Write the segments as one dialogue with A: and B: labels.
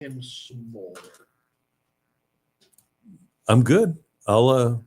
A: him smaller.
B: I'm good. I'll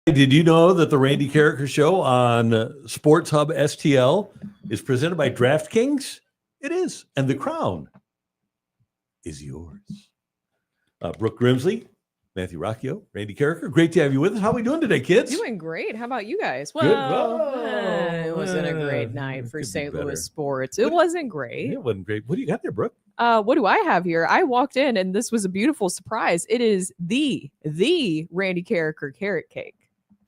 B: Did you know that the Randy Karraker Show on Sports Hub STL is presented by DraftKings? It is. And the crown is yours. Brooke Grimsley, Matthew Rocchio, Randy Karraker. Great to have you with us. How are we doing today, kids?
C: Doing great. How about you guys?
B: Good.
C: It wasn't a great night for St. Louis sports. It wasn't great.
B: It wasn't great. What do you got there, Brooke?
C: What do I have here? I walked in and this was a beautiful surprise. It is the Randy Karraker carrot cake.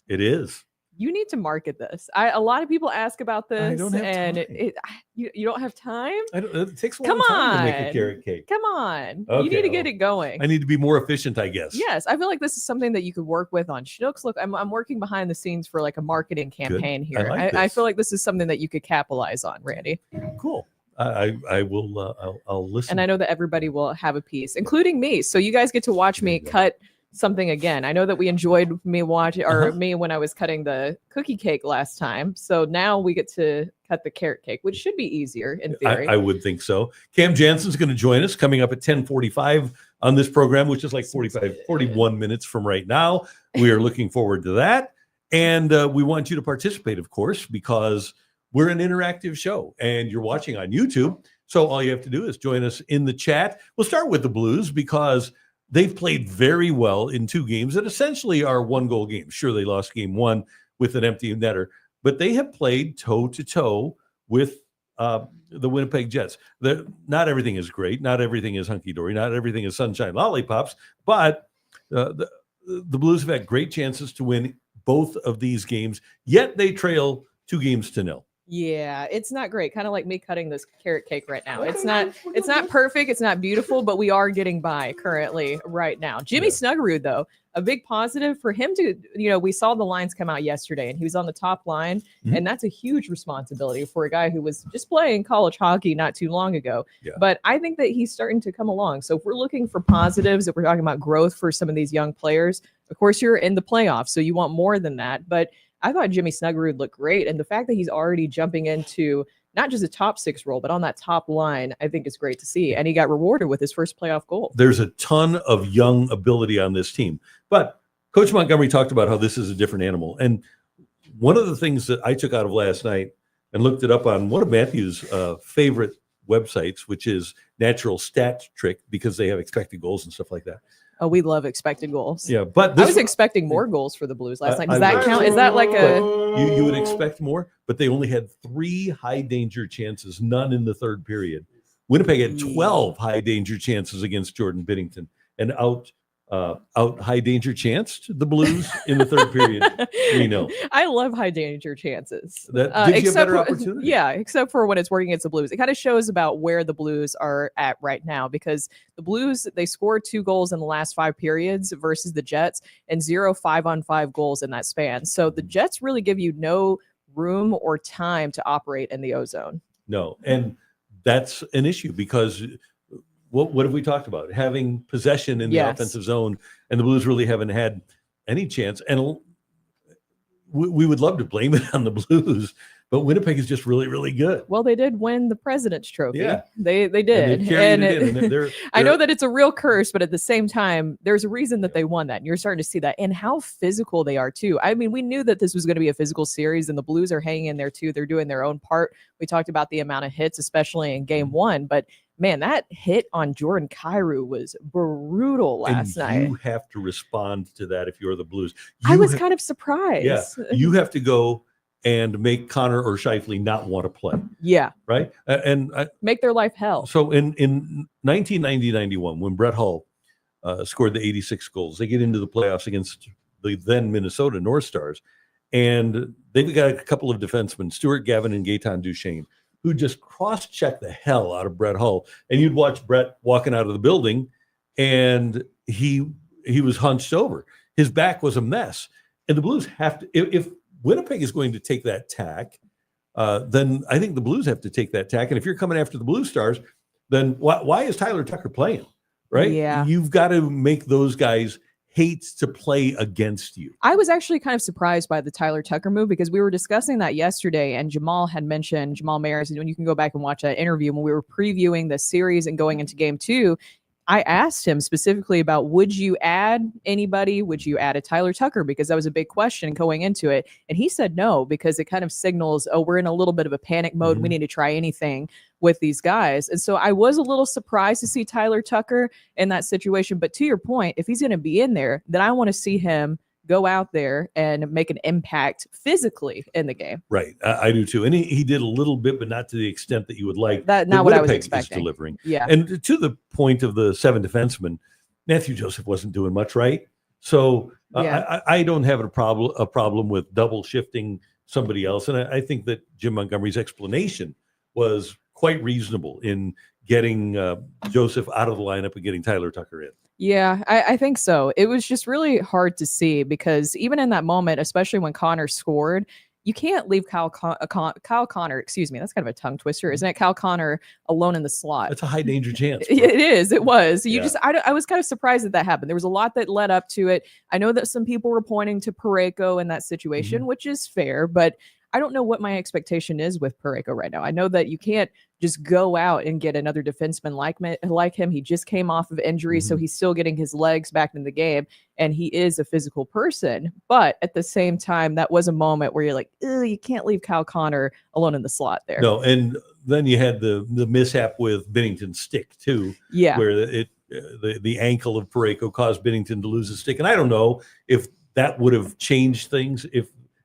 B: It is.
C: You need to market this. A lot of people ask about this.
B: I don't have
C: and
B: time.
C: You don't have time?
B: It takes a long time to make a carrot cake.
C: Come on.
B: Okay,
C: you need to get it going.
B: I need to be more efficient, I guess.
C: Yes, I feel like this is something that you could work with on Schnooks. Look, I'm working behind the scenes for like a marketing campaign here. I feel like this is something that you could capitalize on, Randy.
B: Cool. I will. I'll listen.
C: And I know that everybody will have a piece, including me. So you guys get to watch me cut something again. I know that we enjoyed me me when I was cutting the cookie cake last time. So now we get to cut the carrot cake, which should be easier in theory.
B: I would think so. Cam Janssen's going to join us coming up at 10:45 on this program, which is like 41 minutes from right now. We are looking forward to that. And we want you to participate, of course, because we're an interactive show and you're watching on YouTube. So all you have to do is join us in the chat. We'll start with the Blues because they've played very well in two games that essentially are one-goal games. Sure, they lost game one with an empty netter, but they have played toe-to-toe with the Winnipeg Jets. Not everything is great. Not everything is hunky-dory. Not everything is sunshine lollipops, but the Blues have had great chances to win both of these games, yet they trail 2-0.
C: Yeah, it's not great. Kind of like me cutting this carrot cake right now. It's not perfect. It's not beautiful, but we are getting by currently right now. Jimmy Snuggerud, though, a big positive for him to, we saw the lines come out yesterday and he was on the top line. Mm-hmm. And that's a huge responsibility for a guy who was just playing college hockey not too long ago. Yeah. But I think that he's starting to come along. So if we're looking for positives, if we're talking about growth for some of these young players, of course, you're in the playoffs, so you want more than that. But I thought Jimmy Snuggerud looked great. And the fact that he's already jumping into not just a top six role, but on that top line, I think is great to see. And he got rewarded with his first playoff goal.
B: There's a ton of young ability on this team. But Coach Montgomery talked about how this is a different animal. And one of the things that I took out of last night and looked it up on one of Matthew's favorite websites, which is Natural Stat Trick, because they have expected goals and stuff like that.
C: Oh, we love expected goals.
B: Yeah, but
C: I was expecting more goals for the Blues last night. Does that count? Is that like
B: you would expect more? But they only had 3 high danger chances, none in the third period. Winnipeg had 12 high danger chances against Jordan Binnington, and out high danger chanced the Blues in the third period. We know.
C: I love high danger chances.
B: That gives you a better opportunity.
C: Yeah, except for when it's working against the Blues. It kind of shows about where the Blues are at right now, because the Blues, they scored 2 goals in the last 5 periods versus the Jets, and 0 5-on-5 goals in that span. So the Jets really give you no room or time to operate in the O-zone.
B: No, and that's an issue because what have we talked about? Having possession in the offensive zone, and the Blues really haven't had any chance. And we would love to blame it on the Blues, but Winnipeg is just really, really good.
C: Well, they did win the President's Trophy.
B: Yeah.
C: They did.
B: And they're
C: I know that it's a real curse, but at the same time, there's a reason that they won that. And you're starting to see that and how physical they are too. I mean, we knew that this was going to be a physical series and the Blues are hanging in there too. They're doing their own part. We talked about the amount of hits, especially in game one, but man, that hit on Jordan Kyrou was brutal last night.
B: You have to respond to that if you're the Blues.
C: I was kind of surprised.
B: Yeah, you have to go and make Connor or Scheifele not want to play.
C: Yeah.
B: Right?
C: Make their life hell.
B: So in 1990-91, when Brett Hull scored the 86 goals, they get into the playoffs against the then Minnesota North Stars, and they've got a couple of defensemen, Stuart Gavin and Gaetan Duchesne, who just cross-checked the hell out of Brett Hull. And you'd watch Brett walking out of the building, and he was hunched over. His back was a mess. And the Blues have to, if Winnipeg is going to take that tack, then I think the Blues have to take that tack. And if you're coming after the Blue Stars, then why is Tyler Tucker playing? Right?
C: Yeah.
B: You've got to make those guys hate to play against you.
C: I was actually kind of surprised by the Tyler Tucker move because we were discussing that yesterday and Jamal had mentioned, Jamal Mayers, and when you can go back and watch that interview when we were previewing the series and going into game two, I asked him specifically about, would you add anybody? Would you add a Tyler Tucker? Because that was a big question going into it. And he said no, because it kind of signals, oh, we're in a little bit of a panic mode. We need to try anything with these guys. And so I was a little surprised to see Tyler Tucker in that situation. But to your point, if he's going to be in there, then I want to see him go out there and make an impact physically in the game.
B: Right. I do too. And he did a little bit, but not to the extent that you would like.
C: Not what I was
B: Winnipeg
C: expecting.
B: is delivering.
C: Yeah.
B: And to the point of the 7 defensemen, Matthew Joseph wasn't doing much right. So I don't have a problem with double shifting somebody else. And I think that Jim Montgomery's explanation was quite reasonable in getting Joseph out of the lineup and getting Tyler Tucker in.
C: Yeah, I think so. It was just really hard to see because even in that moment, especially when Connor scored, you can't leave Kyle Connor, excuse me, that's kind of a tongue twister, isn't it? Kyle Connor alone in the slot.
B: It's a high danger chance.
C: It is. It was. I was kind of surprised that happened. There was a lot that led up to it. I know that some people were pointing to Karraker in that situation, which is fair, but I don't know what my expectation is with Karraker right now. I know that you can't just go out and get another defenseman like him. He just came off of injury, so he's still getting his legs back in the game, and he is a physical person. But at the same time, that was a moment where you're like, you can't leave Kyle Connor alone in the slot there.
B: No, and then you had the mishap with Binnington's stick too, where the ankle of Parayko caused Binnington to lose his stick. And I don't know if that would have changed things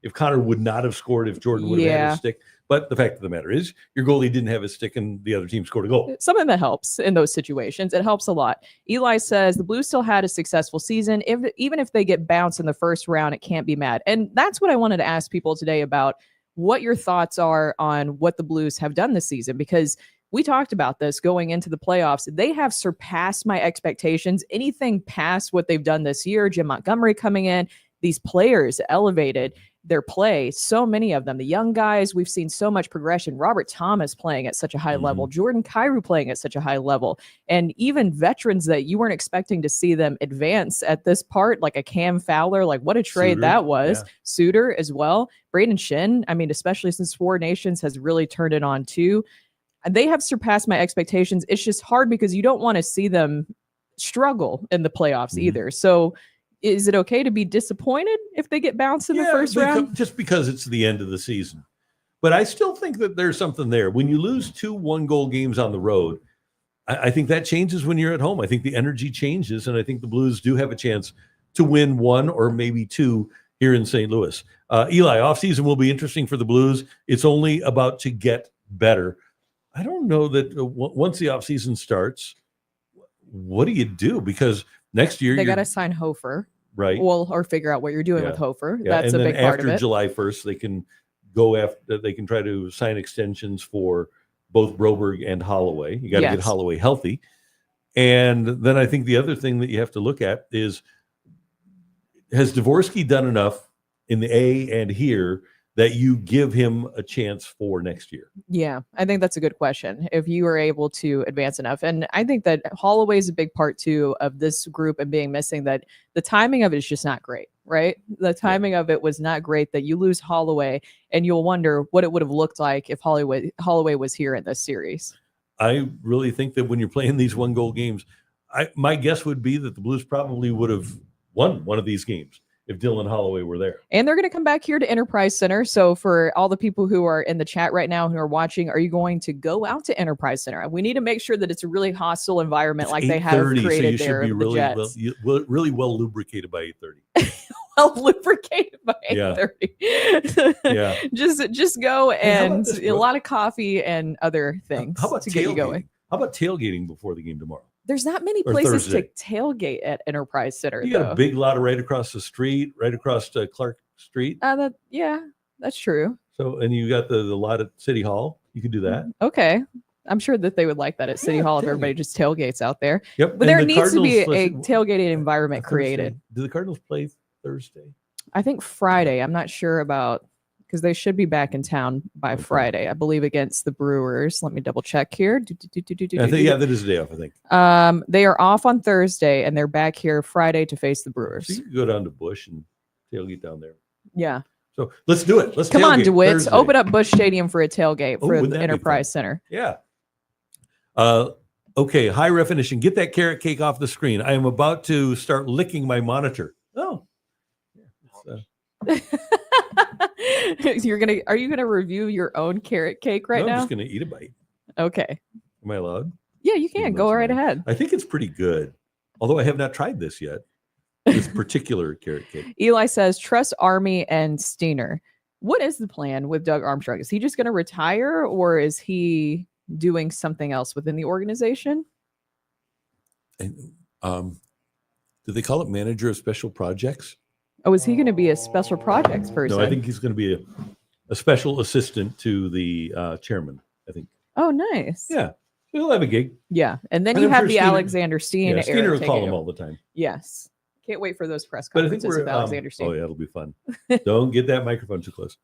B: if Connor would not have scored, if Jordan would have had his stick. But the fact of the matter is, your goalie didn't have his stick and the other team scored a goal.
C: Something that helps in those situations. It helps a lot. Eli says the Blues still had a successful season. Even if they get bounced in the first round, it can't be mad. And that's what I wanted to ask people today about what your thoughts are on what the Blues have done this season, because we talked about this going into the playoffs. They have surpassed my expectations. Anything past what they've done this year, Jim Montgomery coming in, these players elevated their play. So many of them, the young guys, we've seen so much progression. Robert Thomas playing at such a high level, Jordan Kyrou playing at such a high level, and even veterans that you weren't expecting to see them advance at this part, like a Cam Fowler, like what a trade
B: Suter,
C: that was. Suter as well. Braden Shin, I mean, especially since Four Nations has really turned it on too. They have surpassed my expectations. It's just hard because you don't want to see them struggle in the playoffs either. So is it okay to be disappointed if they get bounced in the first round?
B: Just because it's the end of the season. But I still think that there's something there. When you lose 2 one-goal games on the road, I think that changes when you're at home. I think the energy changes, and I think the Blues do have a chance to win 1 or maybe 2 here in St. Louis. Eli, offseason will be interesting for the Blues. It's only about to get better. I don't know that once the offseason starts, what do you do? Because next year
C: they got to sign Hofer,
B: right?
C: Well, or figure out what you're doing with Hofer.
B: Yeah.
C: That's
B: and
C: a big part of it.
B: After July 1st, they can go after. They can try to sign extensions for both Broberg and Holloway. You got to get Holloway healthy, and then I think the other thing that you have to look at is, has Dvorsky done enough in the A and here that you give him a chance for next year?
C: Yeah, I think that's a good question. If you are able to advance enough. And I think that Holloway is a big part too of this group and being missing, that the timing of it is just not great. right? The timing of it was not great that you lose Holloway, and you'll wonder what it would have looked like if Holloway was here in this series.
B: I really think that when you're playing these 1-goal games, my guess would be that the Blues probably would have won one of these games if Dylan Holloway were there.
C: And they're going to come back here to Enterprise Center. So for all the people who are in the chat right now who are watching, are you going to go out to Enterprise Center? We need to make sure that it's a really hostile environment like they have created there.
B: So you should be really well lubricated by 8:30.
C: Well lubricated by 8:30.
B: Yeah.
C: Just go and a lot of coffee and other things
B: how about
C: to get you going.
B: How about tailgating before the game tomorrow?
C: There's not many places to tailgate at Enterprise Center.
B: You got a big lot right across the street, right across Clark Street.
C: That's true.
B: So, and you got the lot at City Hall. You can do that.
C: Okay. I'm sure that they would like that at City Hall if everybody just tailgates out there.
B: Yep.
C: But there needs to be a tailgating environment created.
B: Do the Cardinals play Thursday?
C: I think Friday. I'm not sure about because they should be back in town by Friday, I believe, against the Brewers. Let me double check here.
B: That is a day off, I think.
C: They are off on Thursday, and they're back here Friday to face the Brewers.
B: So you can go down to Busch and tailgate down there.
C: Yeah.
B: So let's do it. Let's
C: come on, DeWitt.
B: Thursday.
C: Open up Busch Stadium for a tailgate for the Enterprise Center.
B: Yeah. Okay, high definition. Get that carrot cake off the screen. I am about to start licking my monitor. Oh.
C: Are you gonna review your own carrot cake now?
B: I'm just gonna eat a bite.
C: Okay.
B: Am I allowed?
C: Yeah, you can. Go right ahead.
B: I think it's pretty good. Although I have not tried this yet. This particular carrot cake.
C: Eli says, trust Army and Steiner. What is the plan with Doug Armstrong? Is he just gonna retire or is he doing something else within the organization?
B: And do they call it manager of special projects?
C: Oh, is he going to be a special projects person?
B: No, I think he's going to be a special assistant to the chairman, I think.
C: Oh, nice.
B: Yeah. He'll have a gig.
C: Yeah. And then you have the Alexander Steen.
B: Yeah, Steiner will call him all the time.
C: Yes. Can't wait for those press conferences with Alexander Steen.
B: Oh, yeah, it'll be fun. Don't get that microphone too close.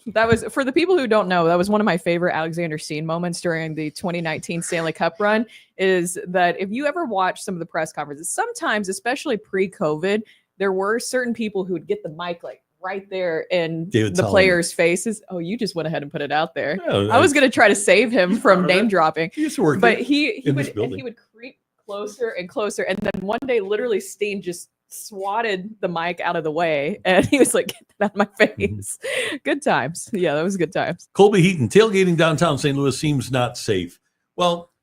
C: That was, for the people who don't know, that was one of my favorite Alexander Steen moments during the 2019 Stanley Cup run, is that if you ever watch some of the press conferences, sometimes, especially pre-COVID, there were certain people who would get the mic like right there in the players' faces. Oh, you just went ahead and put it out there. Yeah, I was going to try to save him from name dropping, but he would creep closer and closer. And then one day, literally, Steen just swatted the mic out of the way, and he was like, "Get that out of my face." Mm-hmm. Good times. Yeah, that was good times.
B: Colby Heaton, tailgating downtown St. Louis seems not safe. Well,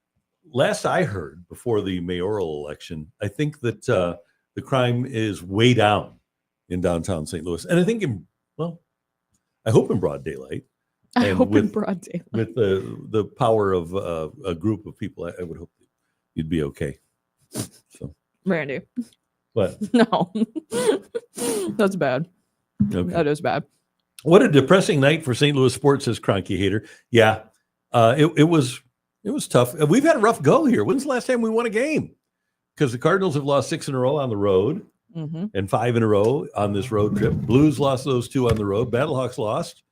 B: last I heard before the mayoral election, I think that the crime is way down in downtown St. Louis. And I think I hope in broad daylight.
C: I hope in broad daylight.
B: With the power of a group of people, I would hope that you'd be okay. So,
C: Randy.
B: What?
C: No. That's bad.
B: Okay.
C: That is bad.
B: What a depressing night for St. Louis sports, says Cronky Hater. Yeah, it was tough. We've had a rough go here. When's the last time we won a game? Because the Cardinals have lost 6 in a row on the road and 5 in a row on this road trip. Blues lost those 2 on the road. Battlehawks lost.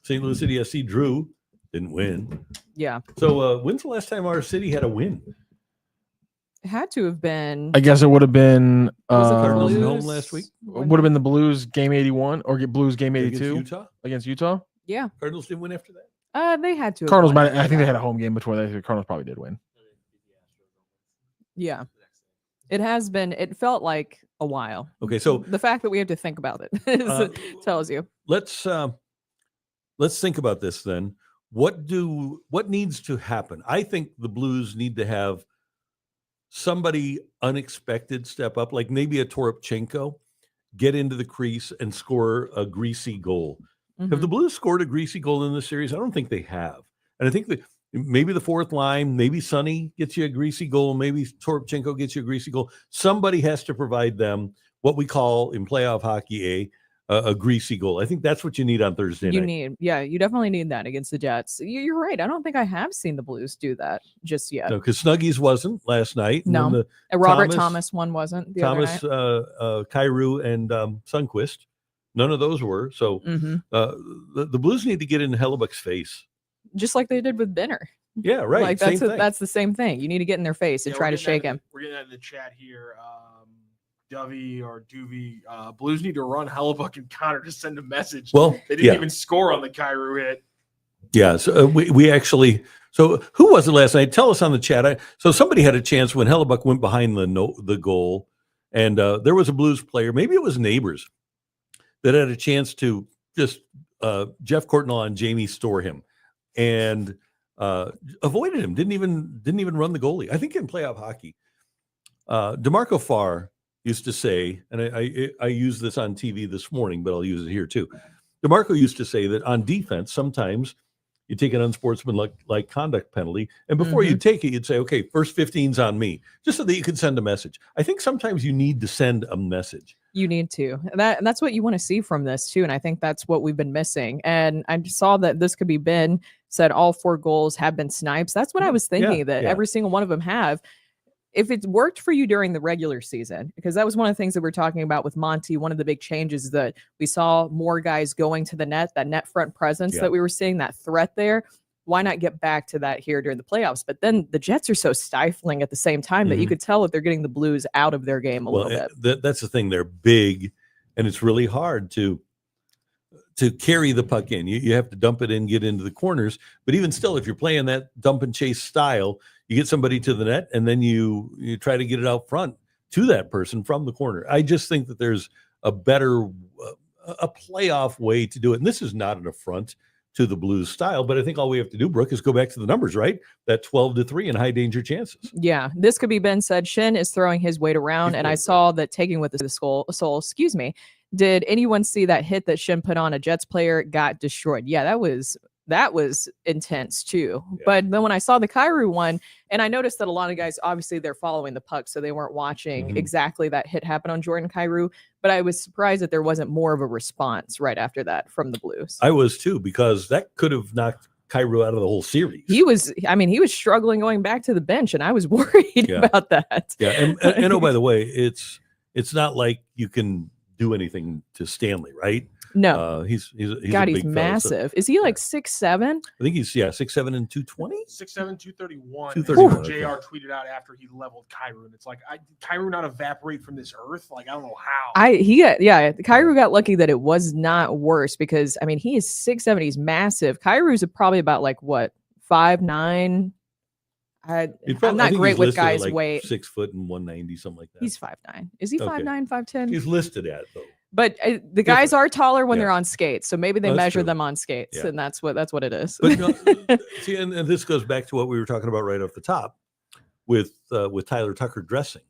B: St. Louis City SC drew, didn't win.
C: Yeah.
B: So when's the last time our city had a win?
C: It had to have been.
A: I guess it would have been.
B: Was the Cardinals at home last week?
A: Would have been the Blues game 81 or Blues game 82
B: against Utah.
C: Yeah.
B: Cardinals didn't win after that.
C: They had to.
A: Cardinals might. I think they had a home game before that. The Cardinals probably did win.
C: Yeah. It has been. It felt like a while.
B: Okay, so
C: the fact that we have to think about it tells you.
B: Let's think about this then. What needs to happen? I think the Blues need to have somebody unexpected step up, like maybe a Toropchenko, get into the crease and score a greasy goal. Have the Blues scored a greasy goal in this series? I don't think they have. And I think that maybe the fourth line, maybe Sonny gets you a greasy goal, maybe Toropchenko gets you a greasy goal. Somebody has to provide them what we call in playoff hockey a greasy goal. I think that's what you need on Thursday night.
C: You definitely need that against the Jets. You're right. I don't think I have seen the Blues do that just yet.
B: No, because Snuggies wasn't last night.
C: No, Robert Thomas one wasn't.
B: Thomas, Kyrou, and Sundqvist. None of those were. So the Blues need to get in Hellebuck's face.
C: Just like they did with Benner.
B: Yeah, right.
C: Like that's the same thing. You need to get in their face and try to shake him.
A: We're getting that in the chat here. Dovey or Duvey, Blues need to run Hellebuck and Connor to send a message.
B: Well,
A: They didn't even score on the Kyrou hit.
B: Yeah, so we actually. So who was it last night? Tell us on the chat. So somebody had a chance when Hellebuck went behind the goal, and there was a Blues player, maybe it was Neighbors, that had a chance to just Jeff Courtnall and Jamie Store him, and avoided him. Didn't even run the goalie. I think in playoff hockey, DeMarco Farr used to say, and I used this on TV this morning, but I'll use it here too. DeMarco used to say that on defense, sometimes you take an unsportsmanlike conduct penalty, and before you take it, you'd say, okay, first 15's on me, just so that you can send a message. I think sometimes you need to send a message.
C: You need to. And that's what you want to see from this too. And I think that's what we've been missing. And I just saw that this could be Ben said all 4 goals have been snipes. That's what I was thinking, that every single one of them have. If it worked for you during the regular season, because that was one of the things that we're talking about with Monty, one of the big changes is that we saw more guys going to the net, that net front presence that we were seeing, that threat there. Why not get back to that here during the playoffs? But then the Jets are so stifling at the same time that you could tell that they're getting the Blues out of their game a little bit.
B: That's the thing. They're big, and it's really hard to carry the puck in. You have to dump it in, get into the corners. But even still, if you're playing that dump and chase style, you get somebody to the net, and then you try to get it out front to that person from the corner. I just think that there's a better a playoff way to do it. And this is not an affront to the Blues style, but I think all we have to do, Brooke, is go back to the numbers, right? That 12-3 in high danger chances.
C: Yeah, this could be Ben said. Shin is throwing his weight around, and I saw that taking with the soul. Excuse me. Did anyone see that hit that Shin put on a Jets player? Got destroyed. Yeah, that was intense too. Yeah. But then when I saw the Kyrou one, and I noticed that a lot of guys, obviously they're following the puck, so they weren't watching exactly that hit happen on Jordan Kyrou. But I was surprised that there wasn't more of a response right after that from the Blues.
B: I was too, because that could have knocked Kyrou out of the whole series.
C: He was struggling going back to the bench, and I was worried about that.
B: Yeah, and oh, by the way, it's not like you can do anything to Stanley, right?
C: No,
B: he's
C: God,
B: a
C: he's
B: big
C: massive.
B: Fella, so.
C: Is he like 6'7"?
B: I think he's 6'7" and 220.
A: 6'7", 231.
B: 231.
A: JR tweeted out after he leveled Kyrou, and it's like, Kyrou not evaporate from this earth? Like, I don't know how.
C: Kyrou got lucky that it was not worse, because I mean he is 6'7", he's massive. Kyrou's probably about like what, 5'9". I'm not great with guys'
B: like
C: weight.
B: 6 foot and 190, something like that.
C: He's 5'9". Is he 5'9", 5'10"?
B: He's listed at though.
C: But the guys are taller when they're on skates, so maybe they measure them on skates, and that's what it is.
B: But see, and this goes back to what we were talking about right off the top with Tyler Tucker dressing.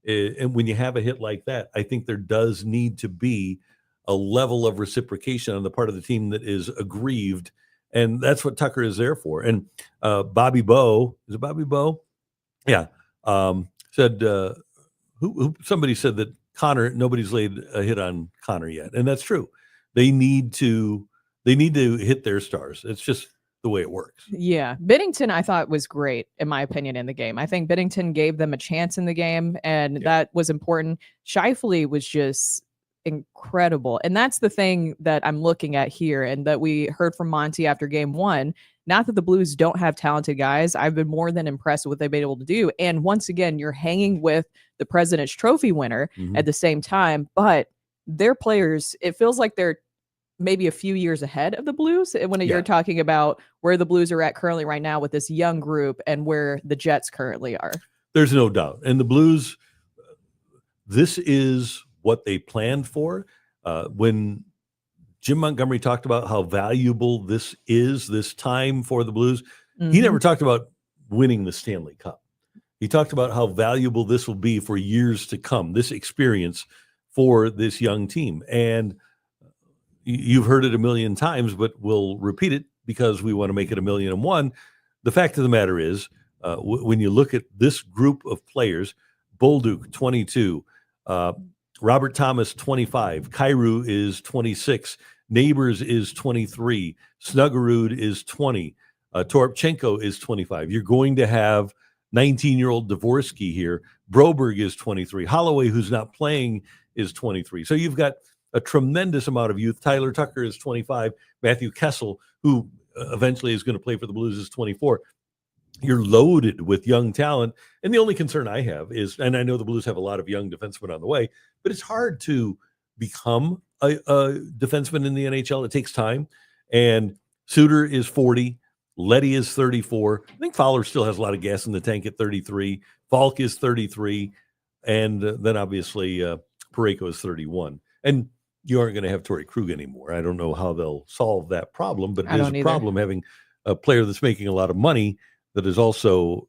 B: And when you have a hit like that, I think there does need to be a level of reciprocation on the part of the team that is aggrieved, and that's what Tucker is there for. And Bobby Bowe, is it Bobby Bowe? Yeah, said who somebody said that Connor, nobody's laid a hit on Connor yet, and that's true. They need to hit their stars. It's just the way it works.
C: Yeah, Binnington I thought was great in my opinion in the game. I think Binnington gave them a chance in the game, and that was important. Scheifele was just incredible, and that's the thing that I'm looking at here, and that we heard from Monty after game 1. Not that the Blues don't have talented guys. I've been more than impressed with what they've been able to do. And once again, you're hanging with the President's Trophy winner at the same time. But their players, it feels like they're maybe a few years ahead of the Blues when you're talking about where the Blues are at currently right now with this young group and where the Jets currently are.
B: There's no doubt. And the Blues, this is what they planned for. When Jim Montgomery talked about how valuable this time for the Blues, he never talked about winning the Stanley Cup. He talked about how valuable this will be for years to come, this experience for this young team. And you've heard it a million times, but we'll repeat it because we want to make it 1,000,001. The fact of the matter is, when you look at this group of players, Bolduc, 22, Robert Thomas, 25, Kyrou is 26, Neighbors is 23, Snuggerud is 20, Toropchenko is 25. You're going to have 19-year-old Dvorsky here. Broberg is 23. Holloway, who's not playing, is 23. So you've got a tremendous amount of youth. Tyler Tucker is 25. Matthew Kessel, who eventually is going to play for the Blues, is 24. you're loaded with young talent. And the only concern I have is, and I know the Blues have a lot of young defensemen on the way, but it's hard to become a defenseman in the NHL. It takes time. And Suter is 40. Letty is 34. I think Fowler still has a lot of gas in the tank at 33. Falk is 33. And then obviously Parayko is 31. And you aren't going to have Torrey Krug anymore. I don't know how they'll solve that problem, but it is a problem having a player that's making a lot of money that is also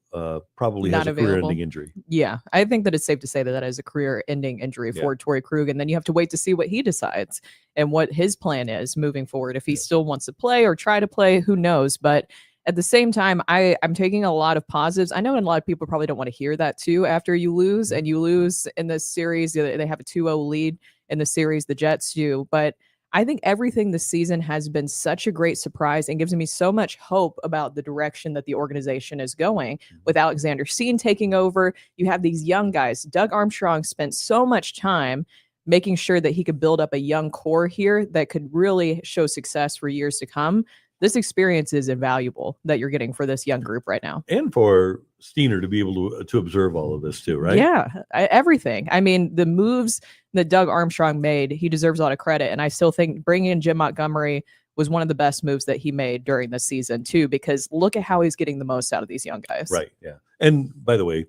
B: probably
C: Not
B: has a career-ending injury.
C: Yeah, I think that it's safe to say that is a career-ending injury for Torrey Krug, and then you have to wait to see what he decides and what his plan is moving forward. If he still wants to play or try to play, who knows? But at the same time, I'm taking a lot of positives. I know a lot of people probably don't want to hear that too after you lose, and you lose in this series. They have a 2-0 lead in the series, the Jets do, but I think everything this season has been such a great surprise and gives me so much hope about the direction that the organization is going. With Alexander Steen taking over, you have these young guys. Doug Armstrong spent so much time making sure that he could build up a young core here that could really show success for years to come. This experience is invaluable that you're getting for this young group right now.
B: And for Steiner to be able to observe all of this too, right?
C: Yeah, everything. I mean, the moves that Doug Armstrong made, he deserves a lot of credit. And I still think bringing in Jim Montgomery was one of the best moves that he made during this season too, because look at how he's getting the most out of these young guys.
B: Right, yeah. And by the way,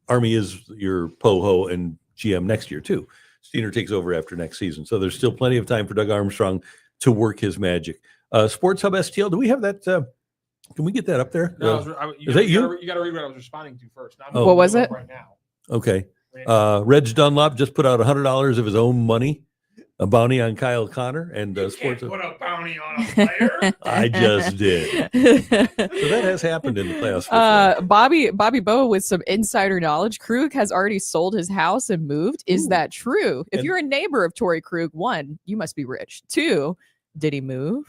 B: Army is your POHO and GM next year too. Steiner takes over after next season. So there's still plenty of time for Doug Armstrong to work his magic. Sports Hub STL, do we have that? Can we get that up there?
A: No,
B: is that you?
A: You got to read what I was responding to first.
C: What was it?
A: Right now.
B: Okay. Reg Dunlop just put out $100 of his own money, a bounty on Kyle Connor, and
A: Sports Hub. Put a bounty on a player.
B: I just did. So that has happened in the playoffs.
C: Bobby Bow with some insider knowledge. Krug has already sold his house and moved. Is that true? If you're a neighbor of Torrey Krug, 1, you must be rich. 2, did he move?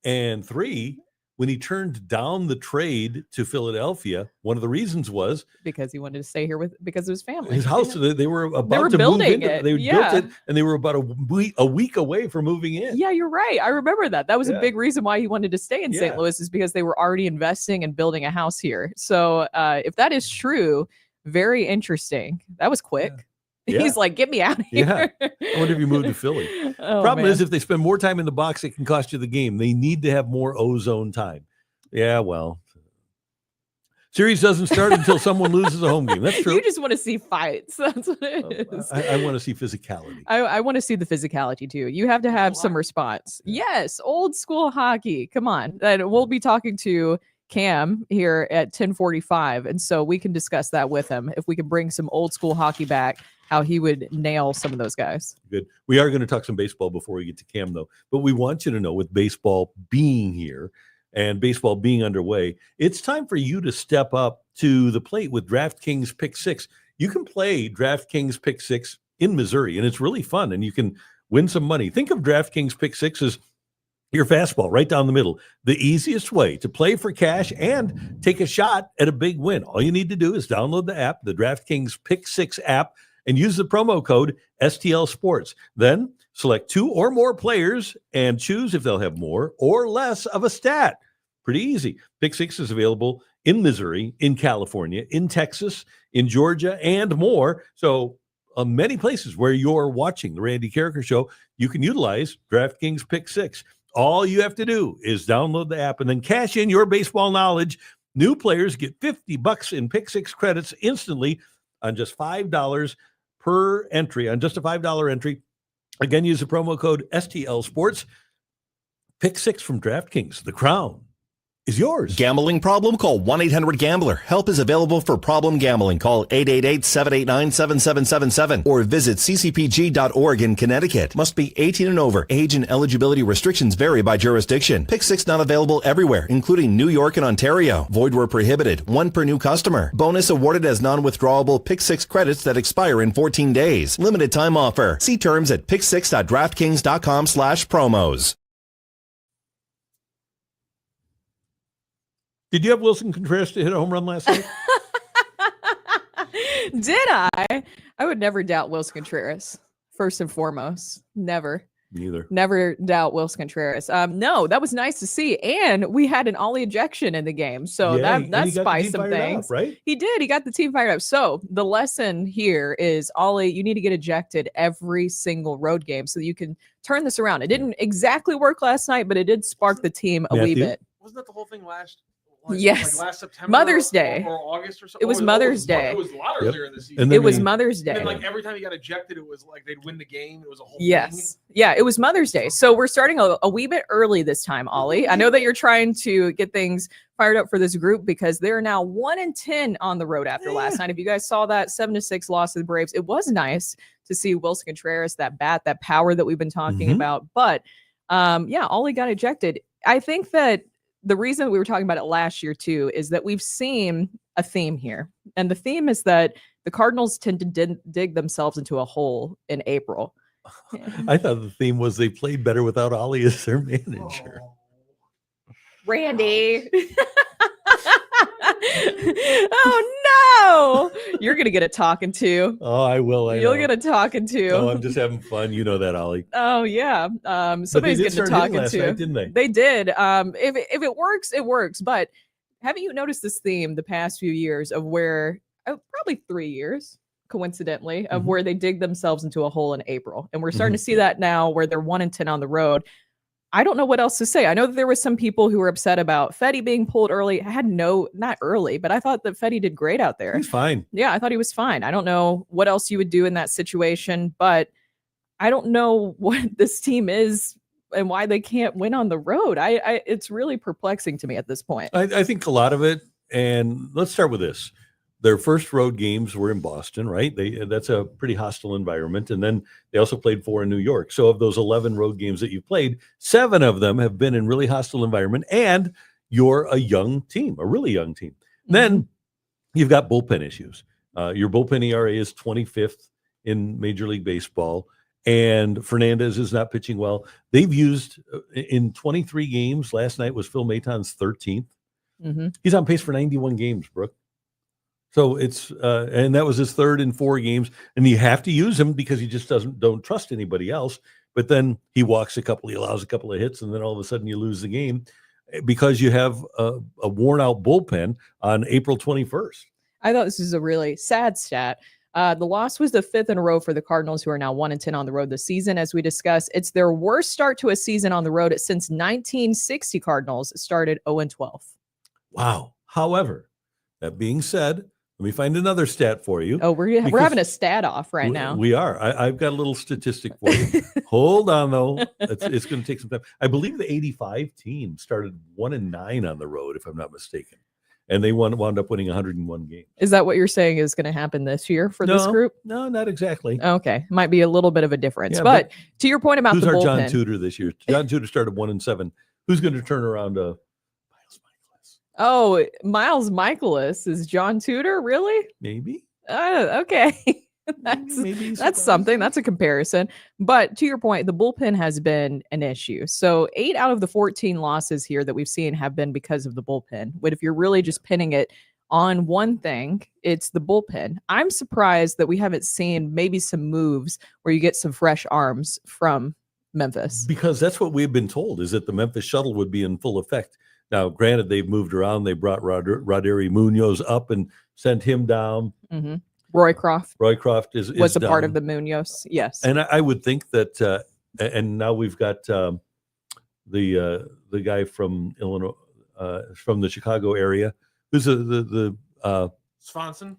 B: And 3, when he turned down the trade to Philadelphia, one of the reasons was
C: because he wanted to stay here because of his family.
B: His house, they were about to move into it. They built it, and they were about a week away from moving in.
C: Yeah, you're right. I remember that. That was a big reason why he wanted to stay in St. Louis, is because they were already investing and building a house here. So if that is true, very interesting. That was quick. Yeah. He's like, get me out of here.
B: Yeah. I wonder if you moved to Philly. Problem is, if they spend more time in the box, it can cost you the game. They need to have more ozone time. Yeah, well, series doesn't start until someone loses a home game. That's true.
C: You just want to see fights. That's what it is.
B: I want to see physicality.
C: I want to see the physicality too. You have to have some response. Yes, old school hockey. Come on. And we'll be talking to Cam here at 10:45, and so we can discuss that with him. If we can bring some old school hockey back, how he would nail some of those guys.
B: Good. We are going to talk some baseball before we get to Cam, though. But we want you to know, with baseball being here and baseball being underway, it's time for you to step up to the plate with DraftKings Pick 6. You can play DraftKings Pick 6 in Missouri, and it's really fun, and you can win some money. Think of DraftKings Pick 6 as your fastball right down the middle. The easiest way to play for cash and take a shot at a big win. All you need to do is download the app, the DraftKings Pick 6 app, and use the promo code STL Sports. Then select 2 or more players and choose if they'll have more or less of a stat. Pretty easy. Pick 6 is available in Missouri, in California, in Texas, in Georgia, and more. So many places where you're watching the Randy Karraker Show, you can utilize DraftKings Pick 6. All you have to do is download the app and then cash in your baseball knowledge. New players get $50 in Pick 6 credits instantly on just $5 per entry, on just a $5 entry. Again, use the promo code STL Sports. Pick 6 from DraftKings. The crown is yours.
D: Gambling problem? Call 1-800-GAMBLER. Help is available for problem gambling. Call 888-789-7777 or visit ccpg.org in Connecticut. Must be 18 and over. Age and eligibility restrictions vary by jurisdiction. Pick 6 not available everywhere, including New York and Ontario. Void where prohibited. 1 per new customer. Bonus awarded as non-withdrawable Pick 6 credits that expire in 14 days. Limited time offer. See terms at pick6.draftkings.com/promos.
B: Did you have Wilson Contreras to hit a home run last night?
C: Did I? I would never doubt Wilson Contreras. First and foremost, never.
B: Neither.
C: Never doubt Wilson Contreras. No, that was nice to see. And we had an Ollie ejection in the game. So
B: Yeah, and
C: that
B: he got the
C: spiced
B: team
C: some
B: fired up,
C: things.
B: right?
C: He did. He got the team fired up. So the lesson here is, Ollie, you need to get ejected every single road game so that you can turn this around. It didn't exactly work last night, but it did spark the team a wee
B: Matthew?
C: bit.
A: Wasn't that the whole thing last
C: Yes.
A: last September?
C: Mother's Day.
A: Or August or something?
C: It was Mother's Day.
A: It was a lot
B: Yep.
A: earlier in the season.
B: And then
C: It was
B: he-
C: Mother's
A: And
C: Day.
A: then, like, every time he got ejected, it was like they'd win the game. It was a whole thing.
C: Yes. Yeah, it was Mother's Day. So we're starting a wee bit early this time, Ollie. I know that you're trying to get things fired up for this group because they're now 1-10 on the road after last night. If you guys saw that 7-6 loss to the Braves, it was nice to see Wilson Contreras, that bat, that power that we've been talking
B: Mhm.
C: about. But yeah, Ollie got ejected. I think that the reason we were talking about it last year too is that we've seen a theme here. And the theme is that the Cardinals tend to dig themselves into a hole in April.
B: I thought the theme was they played better without Ollie as their manager.
C: Randy. Oh no! You're gonna get a talking to.
B: Oh, I will.
C: You'll get a talking to.
B: Oh, I'm just having fun. You know that, Ollie.
C: Oh yeah.
B: But they
C: Somebody's
B: did
C: getting a
B: start hitting
C: talking
B: last
C: to.
B: night, didn't they?
C: They did. If it works, it works. But haven't you noticed this theme the past few years of where probably 3 years, coincidentally, of
B: Mhm.
C: where they dig themselves into a hole in April, and we're starting
B: Mhm.
C: to see that now where they're 1-10 on the road. I don't know what else to say. I know that there was some people who were upset about Fetty being pulled early. I had not early, but I thought that Fetty did great out there.
B: He's fine.
C: Yeah, I thought he was fine. I don't know what else you would do in that situation, but I don't know what this team is and why they can't win on the road. It's really perplexing to me at this point.
B: I think a lot of it, and let's start with this. Their first road games were in Boston, right? That's a pretty hostile environment. And then they also played 4 in New York. So of those 11 road games that you've played, 7 of them have been in really hostile environment. And you're a young team, a really young team. Then you've got bullpen issues. Your bullpen ERA is 25th in Major League Baseball. And Fernandez is not pitching well. They've used in 23 games. Last night was Phil Maton's 13th.
C: Mm-hmm.
B: He's on pace for 91 games, Brooke. So it's and that was his 3rd in 4 games, and you have to use him because he just don't trust anybody else. But then he walks a couple, he allows a couple of hits, and then all of a sudden you lose the game because you have a worn out bullpen on April 21st.
C: I thought this was a really sad stat. The loss was the 5th in a row for the Cardinals, who are now 1-10 on the road this season. As we discussed, it's their worst start to a season on the road since 1960. Cardinals started 0-12.
B: Wow. However, that being said, let me find another stat for you.
C: Oh, we're
B: Because
C: having a stat off right now.
B: We are. I've got a little statistic for you. Hold on, though. It's going to take some time. I believe the 85 team started 1-9 on the road, if I'm not mistaken. And they wound up winning 101 games.
C: Is that what you're saying is going to happen this year for this group?
B: No, not exactly.
C: Okay. Might be a little bit of a difference.
B: Yeah,
C: but to your point about
B: who's
C: the
B: our
C: bullpen.
B: John Tudor this year? John Tudor started 1-7. Who's going to turn around Miles Michaelis?
C: Oh, Miles Michaelis is John Tudor, really?
B: Maybe.
C: Okay. That's something. That's a comparison. But to your point, the bullpen has been an issue. So 8 out of the 14 losses here that we've seen have been because of the bullpen. But if you're really just pinning it on one thing, it's the bullpen. I'm surprised that we haven't seen maybe some moves where you get some fresh arms from Memphis.
B: Because that's what we've been told, is that the Memphis shuttle would be in full effect. Now, granted, they've moved around. They brought Roderi Munoz up and sent him down.
C: Mm-hmm. Roycroft
B: was
C: a part of the Munoz. Yes.
B: And I would think that, and now we've got the guy from Illinois, from the Chicago area, who's the
A: Swanson.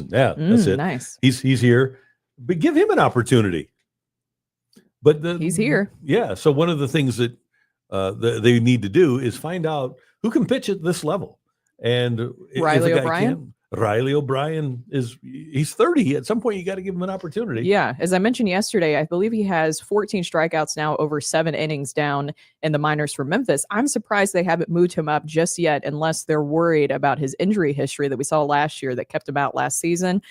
B: Yeah, that's it.
C: Nice.
B: He's here, but give him an opportunity. But
C: he's here.
B: Yeah. So one of the things that they need to do is find out who can pitch at this level. And Riley O'Brien he's 30. At some point, you got to give him an opportunity.
C: Yeah. As I mentioned yesterday, I believe he has 14 strikeouts now over 7 innings down in the minors for Memphis. I'm surprised they haven't moved him up just yet, unless they're worried about his injury history that we saw last year that kept him out last season.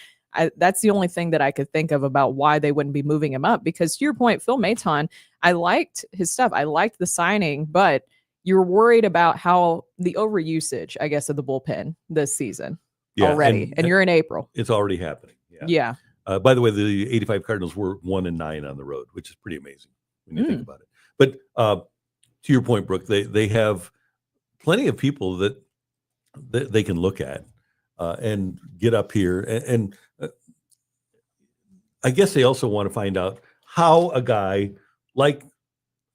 C: That's the only thing that I could think of about why they wouldn't be moving him up. Because to your point, Phil Maton, I liked his stuff. I liked the signing, but you're worried about how the overusage, I guess, of the bullpen this season already. And you're in April.
B: It's already happening.
C: Yeah.
B: By the way, the 85 Cardinals were 1-9 on the road, which is pretty amazing. when you think about it. But to your point, Brooke, they have plenty of people that they can look at and get up here. And I guess they also want to find out how a guy like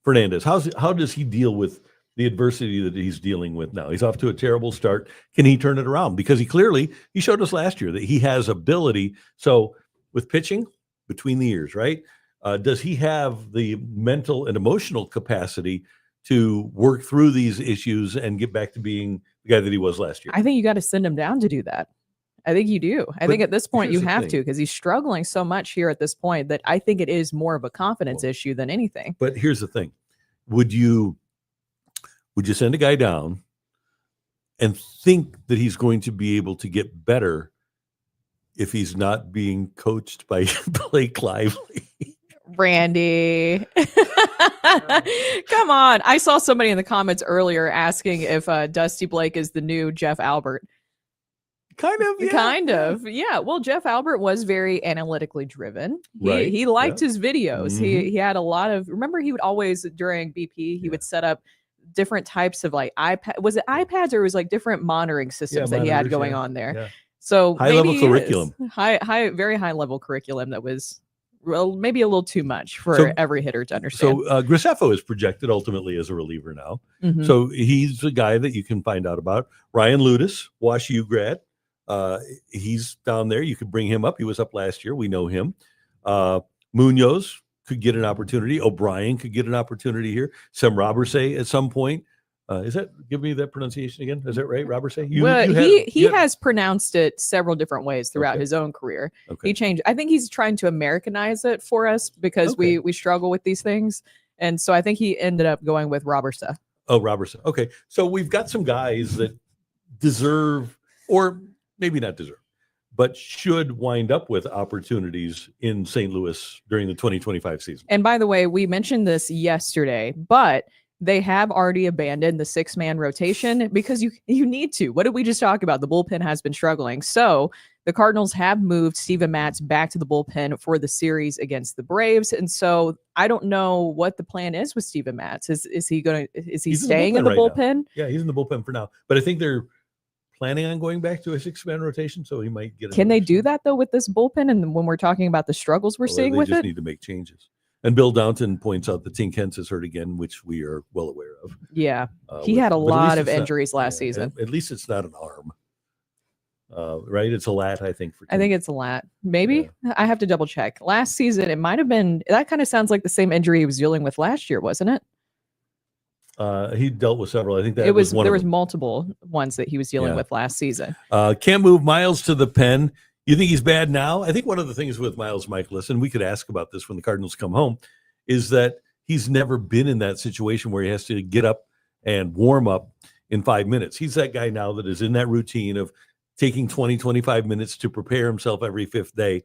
B: Fernandez, how does he deal with the adversity that he's dealing with now? He's off to a terrible start. Can he turn it around? Because he showed us last year that he has ability. So with pitching between the ears, right? Does he have the mental and emotional capacity to work through these issues and get back to being the guy that he was last year?
C: I think you got to send him down to do that. I think you do. I think at this point you have to, because he's struggling so much here at this point that I think it is more of a confidence issue than anything.
B: But here's the thing. Would you send a guy down and think that he's going to be able to get better if he's not being coached by Blake Lively?
C: Randy. Come on. I saw somebody in the comments earlier asking if Dusty Blake is the new Jeff Albert. Kind of. Yeah. Well, Jeff Albert was very analytically driven. He liked his videos. Mm-hmm. He had a lot of, remember, he would always, during BP, he would set up different types of like iPad. Was it iPads, or it was like different monitoring systems that he had going on there? Yeah. So
B: high level curriculum.
C: Very high level curriculum that was maybe a little too much for every hitter to understand.
B: So Graceffo is projected ultimately as a reliever now. Mm-hmm. So he's a guy that you can find out about. Ryan Ludus, Wash U grad. He's down there. You could bring him up. He was up last year. We know him. Munoz could get an opportunity. O'Brien could get an opportunity here. Sam Robertsay at some point. Give me that pronunciation again. Is that right? Robertsay?
C: He has pronounced it several different ways throughout his own career. Okay. He changed. I think he's trying to Americanize it for us because we struggle with these things. And so I think he ended up going with Robertsa.
B: Oh, Robertsa. Okay. So we've got some guys that deserve, or maybe not deserve, but should wind up with opportunities in St. Louis during the 2025 season.
C: And by the way, we mentioned this yesterday, but they have already abandoned the 6-man rotation because you need to. What did we just talk about? The bullpen has been struggling. So the Cardinals have moved Steven Matz back to the bullpen for the series against the Braves. And so I don't know what the plan is with Steven Matz. Is he staying in the bullpen?
B: Yeah, he's in the bullpen for now. But I think they're planning on going back to a 6-man rotation, so he might get.
C: Can they do that though with this bullpen? And when we're talking about the struggles we're seeing with it, they
B: just need to make changes. And Bill Downton points out that Tink Hence is hurt again, which we are well aware of.
C: Yeah, he had a lot of injuries last season.
B: At least it's not an arm, right? It's a lat, I think.
C: I think it's a lat. Maybe I have to double check. Last season, it might have been. That kind of sounds like the same injury he was dealing with last year, wasn't it?
B: He dealt with several. I think that
C: there was
B: them.
C: multiple ones that he was dealing with last season.
B: Can't move Miles to the pen. You think he's bad now? I think one of the things with Miles Michaelis, and we could ask about this when the Cardinals come home, is that he's never been in that situation where he has to get up and warm up in 5 minutes. He's that guy now that is in that routine of taking 20, 25 minutes to prepare himself every fifth day.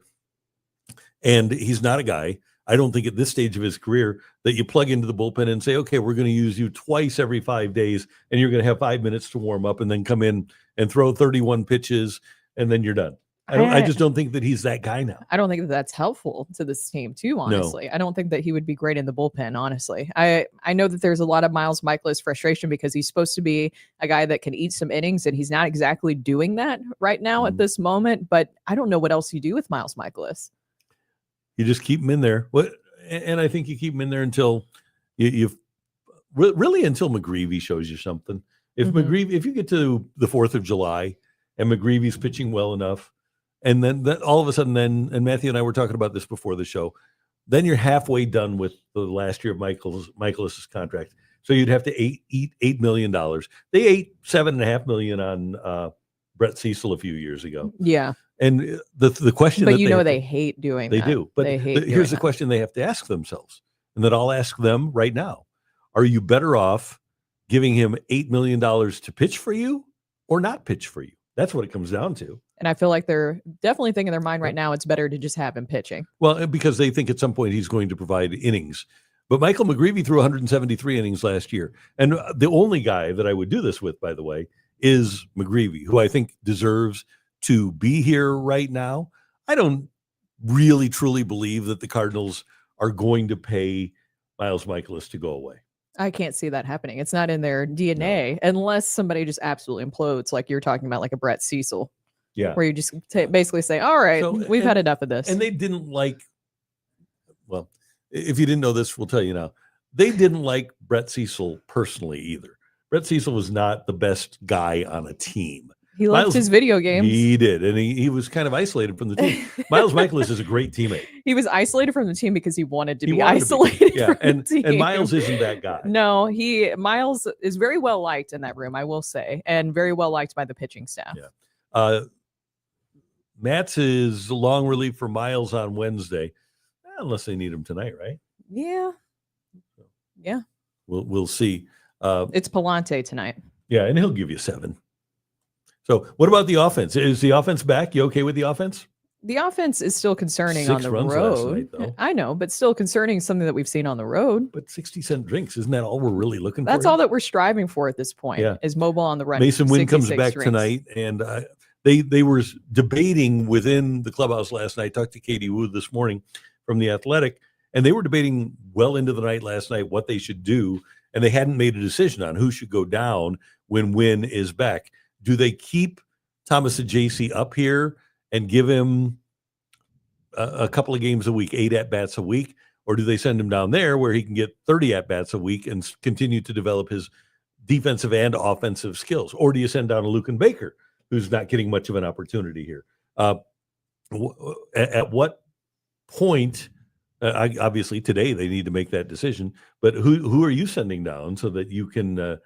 B: And he's not a guy, I don't think at this stage of his career, that you plug into the bullpen and say, okay, we're going to use you twice every 5 days, and you're going to have 5 minutes to warm up and then come in and throw 31 pitches, and then I just don't think that he's that guy now.
C: I don't think that that's helpful to this team too, honestly. No. I don't think that he would be great in the bullpen, honestly. I know that there's a lot of Miles Michaelis frustration because he's supposed to be a guy that can eat some innings, and he's not exactly doing that right now at this moment, but I don't know what else you do with Miles Michaelis.
B: You just keep him in there. And I think you keep him in there until until McGreevy shows you something. If you get to the 4th of July and McGreevy's pitching well enough, and then all of a sudden, and Matthew and I were talking about this before the show, then you're halfway done with the last year of Michaelis's contract. So you'd have to eat $8 million. They ate $7.5 million on Brett Cecil a few years ago.
C: Yeah.
B: And the question,
C: but they hate doing that.
B: They do. But here's the question they have to ask themselves, and that I'll ask them right now: are you better off giving him $8 million to pitch for you, or not pitch for you? That's what it comes down to.
C: And I feel like they're definitely thinking in their mind right now it's better to just have him pitching.
B: Well, because they think at some point he's going to provide innings. But Michael McGreevy threw 173 innings last year. And the only guy that I would do this with, by the way, is McGreevy, who I think deserves to be here right now. I don't really truly believe that the Cardinals are going to pay Miles Michaelis to go away.
C: I can't see that happening. It's not in their DNA unless somebody just absolutely implodes, like you're talking about, like a Brett Cecil.
B: Yeah.
C: Where you just basically say, all right, we've had enough of this.
B: And they didn't like, well, if you didn't know this, we'll tell you now. They didn't like Brett Cecil personally either. Brett Cecil was not the best guy on a team.
C: He loved his video games.
B: He did. And he was kind of isolated from the team. Miles Michaelis is a great teammate.
C: He was isolated from the team because he wanted to be isolated.
B: Yeah.
C: From the team.
B: And Miles isn't that guy.
C: No, Miles is very well liked in that room, I will say, and very well liked by the pitching staff.
B: Yeah. Matt's is long relief for Miles on Wednesday, unless they need him tonight, right?
C: Yeah. Yeah.
B: We'll see.
C: It's Palante tonight.
B: Yeah, and he'll give you 7. So what about the offense? Is the offense back? You okay with the offense?
C: The offense is still concerning
B: 6
C: on the
B: runs
C: road.
B: last night, though.
C: I know, but still concerning, something that we've seen on the road.
B: But 60-cent drinks, isn't that all we're really looking for?
C: That's all that we're striving for at this point.
B: Yeah.
C: Is mobile on the run.
B: Mason Wynn comes back
C: drinks.
B: tonight, and they were debating within the clubhouse last night. I talked to Katie Wu this morning from The Athletic, and they were debating well into the night last night what they should do, and they hadn't made a decision on who should go down when Wynn is back. Do they keep Thomas Ajayce up here and give him a couple of games a week, 8 at-bats a week, or do they send him down there where he can get 30 at-bats a week and continue to develop his defensive and offensive skills? Or do you send down a Lucan Baker, who's not getting much of an opportunity here? At what point, obviously today they need to make that decision, but who are you sending down so that you can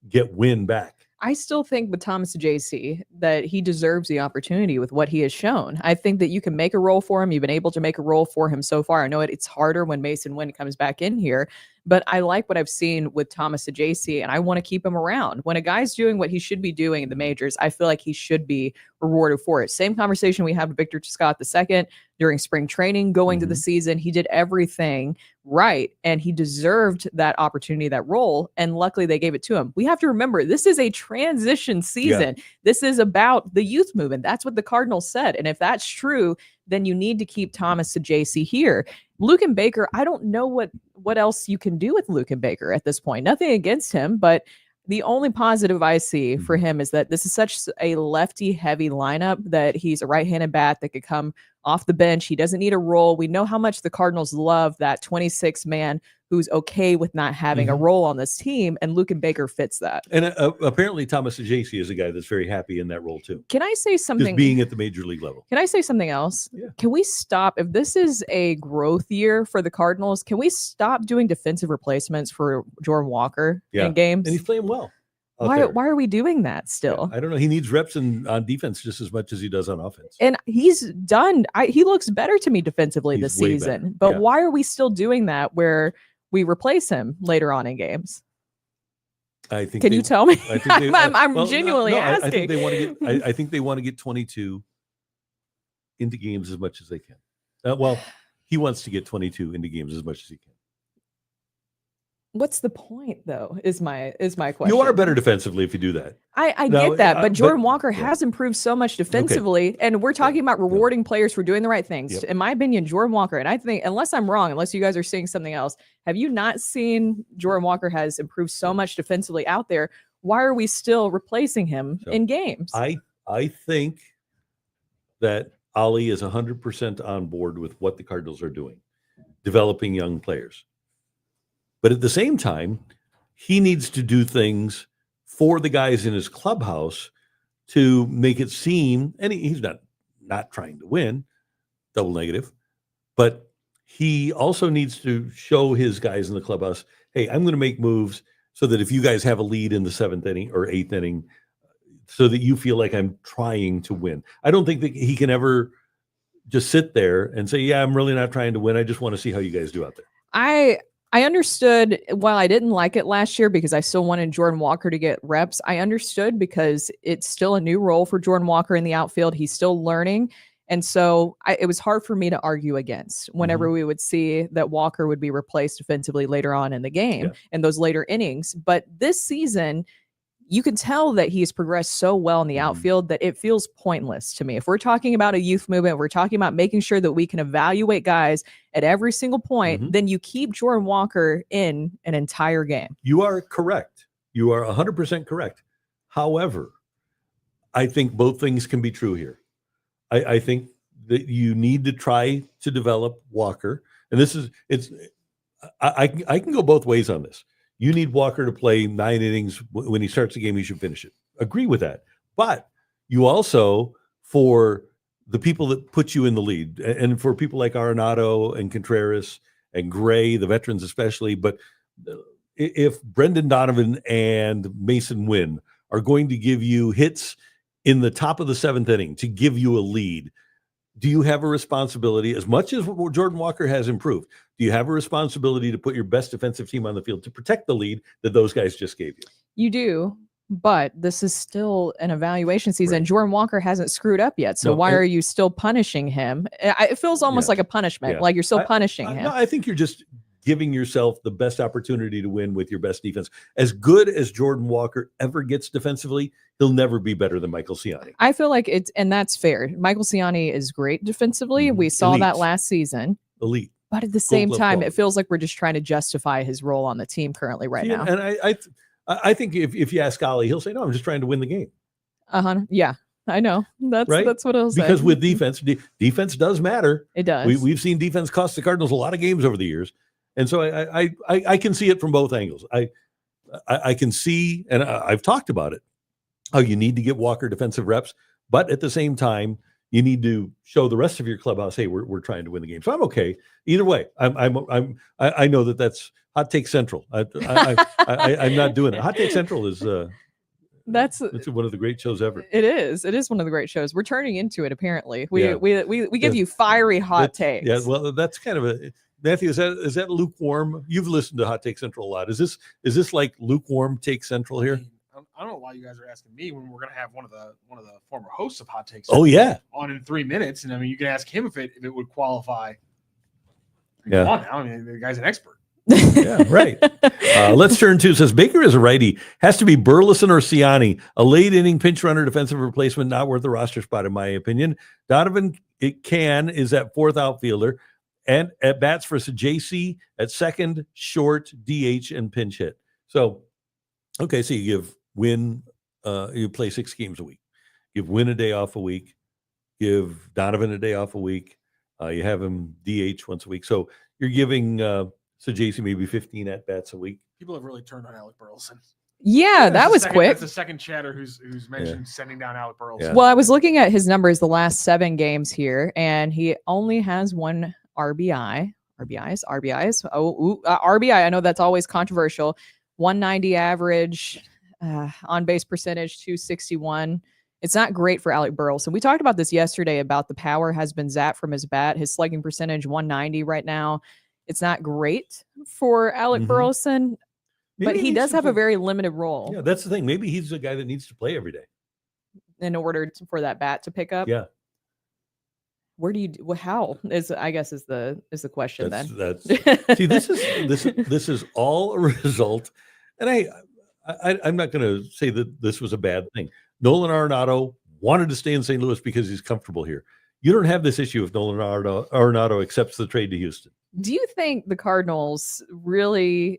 B: get Wynn back?
C: I still think with Thomas Ajayce that he deserves the opportunity with what he has shown. I think that you can make a role for him. You've been able to make a role for him so far. I know it's harder when Mason Wynn comes back in here, but I like what I've seen with Thomas Ajayce, and I want to keep him around. When a guy's doing what he should be doing in the majors, I feel like he should be rewarded for it. Same conversation we had with Victor Scott II during spring training, going to the season. He did everything right, and he deserved that opportunity, that role, and luckily they gave it to him. We have to remember, this is a transition season. Yeah. This is about the youth movement. That's what the Cardinals said, and if that's true, then you need to keep Thomas Ajayce here. Lucan Baker, I don't know what else you can do with Lucan Baker at this point. Nothing against him, but the only positive I see for him is that this is such a lefty-heavy lineup that he's a right-handed bat that could come off the bench. He doesn't need a role. We know how much the Cardinals love that 26-man who's okay with not having a role on this team, and Lucan Baker fits that.
B: And apparently Thomas Ajayce is a guy that's very happy in that role too.
C: Can I say something?
B: Just being at the major league level.
C: Can I say something else?
B: Yeah.
C: Can we stop, if this is a growth year for the Cardinals, can we stop doing defensive replacements for Jordan Walker in games?
B: And he's playing well.
C: Why are we doing that still?
B: I don't know. He needs reps on defense just as much as he does on offense.
C: And he's done. He looks better to me defensively this season. But why are we still doing that where we replace him later on in games?
B: I think.
C: Can you tell me?
B: I think
C: I'm genuinely asking.
B: I think they want to get. I think they want to get 22 into games as much as they can. Well, he wants to get 22 into games as much as he can.
C: What's the point, though? Is my question.
B: You are better defensively if you do that.
C: I get that, but Jordan Walker has improved so much defensively, and we're talking about rewarding players for doing the right things. In my opinion, Jordan Walker, and I think, unless I'm wrong, unless you guys are seeing something else, have you not seen Jordan Walker has improved so much defensively out there? Why are we still replacing him in games?
B: I think that Ali is 100% on board with what the Cardinals are doing, developing young players. But at the same time, he needs to do things for the guys in his clubhouse to make it seem, and he's not trying to win, double negative, but he also needs to show his guys in the clubhouse, hey, I'm going to make moves so that if you guys have a lead in the 7th inning or 8th inning, so that you feel like I'm trying to win. I don't think that he can ever just sit there and say, yeah, I'm really not trying to win. I just want to see how you guys do out there.
C: I understood, while I didn't like it last year because I still wanted Jordan Walker to get reps, I understood because it's still a new role for Jordan Walker in the outfield. He's still learning. And so it was hard for me to argue against whenever we would see that Walker would be replaced defensively later on in the game in those later innings. But this season, you can tell that he's progressed so well in the outfield that it feels pointless to me. If we're talking about a youth movement, we're talking about making sure that we can evaluate guys at every single point, then you keep Jordan Walker in an entire game.
B: You are correct. You are 100% correct. However, I think both things can be true here. I think that you need to try to develop Walker. And I can go both ways on this. You need Walker to play 9 innings. When he starts the game, he should finish it. Agree with that. But you also, for the people that put you in the lead, and for people like Arenado and Contreras and Gray, the veterans especially, but if Brendan Donovan and Mason Wynn are going to give you hits in the top of the 7th inning to give you a lead, do you have a responsibility, as much as Jordan Walker has improved, do you have a responsibility to put your best defensive team on the field to protect the lead that those guys just gave you?
C: You do, but this is still an evaluation season.
B: Right.
C: Jordan Walker hasn't screwed up yet. So why are you still punishing him? It feels almost like a punishment, like you're still punishing him.
B: No, I think you're just giving yourself the best opportunity to win with your best defense. As good as Jordan Walker ever gets defensively, he'll never be better than Michael Ciani.
C: I feel like and that's fair. Michael Ciani is great defensively. We saw that last season.
B: Elite.
C: But at the same time, it feels like we're just trying to justify his role on the team currently now.
B: And I think if you ask Ollie, he'll say, no, I'm just trying to win the game.
C: Yeah, I know. That's what he'll say.
B: Because with defense, defense does matter.
C: It does.
B: We've seen defense cost the Cardinals a lot of games over the years. And so I can see it from both angles. I can see, and I've talked about it, how you need to get Walker defensive reps, but at the same time, you need to show the rest of your clubhouse, hey, we're trying to win the game. So I'm okay either way. I know that's Hot Take Central. I'm not doing it. Hot Take Central is it's one of the great shows ever.
C: It is one of the great shows. We're turning into it. Apparently, we give you fiery hot takes.
B: Yeah, well, that's kind of a. Matthew, is that lukewarm? You've listened to Hot Take Central a lot. Is this like lukewarm Take Central here?
A: I don't know why you guys are asking me when we're going to have one of the former hosts of Hot Takes.
B: Oh yeah,
A: on in 3 minutes, and I mean you can ask him if it would qualify.
B: Yeah,
A: come on now. I mean the guy's an expert.
B: Yeah, right. Let's turn to, says Baker is a righty. Has to be Burleson or Ciani. A late inning pinch runner defensive replacement, not worth a roster spot in my opinion. Donovan is that 4th outfielder. And at bats for JC at 2nd, short, DH, and pinch hit. So, okay, so you give Wynn, you play 6 games a week. Give Wynn a day off a week. Give Donovan a day off a week. You have him DH once a week. So you're giving JC maybe 15 at bats a week.
A: People have really turned on Alec Burleson.
C: Yeah, that was quick.
A: That's the second chatter who's mentioned sending down Alec Burleson.
C: Yeah. Well, I was looking at his numbers the last 7 games here, and he only has 1 RBIs. RBI. I know that's always controversial. 190 average, on base percentage, 261. It's not great for Alec Burleson. We talked about this yesterday about the power has been zapped from his bat. His slugging percentage, 190 right now. It's not great for Alec Burleson, but he does have a very limited role.
B: Yeah, that's the thing. Maybe he's a guy that needs to play every day
C: in order for that bat to pick up.
B: Yeah.
C: Where do you how is the question then?
B: See, this is all a result, and I'm not going to say that this was a bad thing. Nolan Arenado wanted to stay in St. Louis because he's comfortable here. You don't have this issue if Nolan Arenado accepts the trade to Houston.
C: Do you think the Cardinals really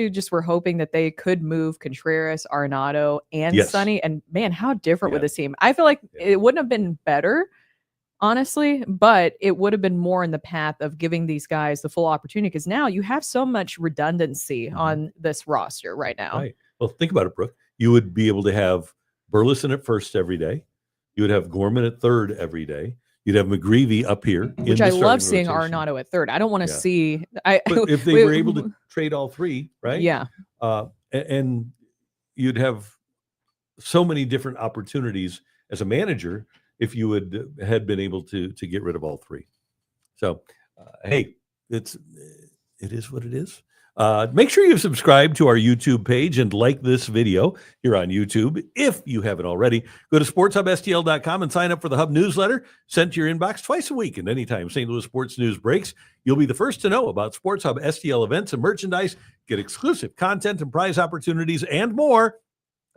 C: just were hoping that they could move Contreras, Arenado, and Sonny? And man, how different would this team? I feel like it wouldn't have been better, honestly, but it would have been more in the path of giving these guys the full opportunity, because now you have so much redundancy on this roster right now.
B: Right. Well, think about it, Brooke. You would be able to have Burleson at first every day. You would have Gorman at 3rd every day. You'd have McGreevy up here.
C: Which I love seeing Arenado at 3rd. I don't want to see.
B: But if they were able to trade all 3, right?
C: Yeah.
B: And you'd have so many different opportunities as a manager if you had been able to get rid of all 3. So, hey, it is what it is. Make sure you subscribe to our YouTube page and like this video here on YouTube. If you haven't already, go to sportshubstl.com and sign up for the Hub newsletter sent to your inbox twice a week. And anytime St. Louis sports news breaks, you'll be the first to know about Sports Hub STL events and merchandise, get exclusive content and prize opportunities and more.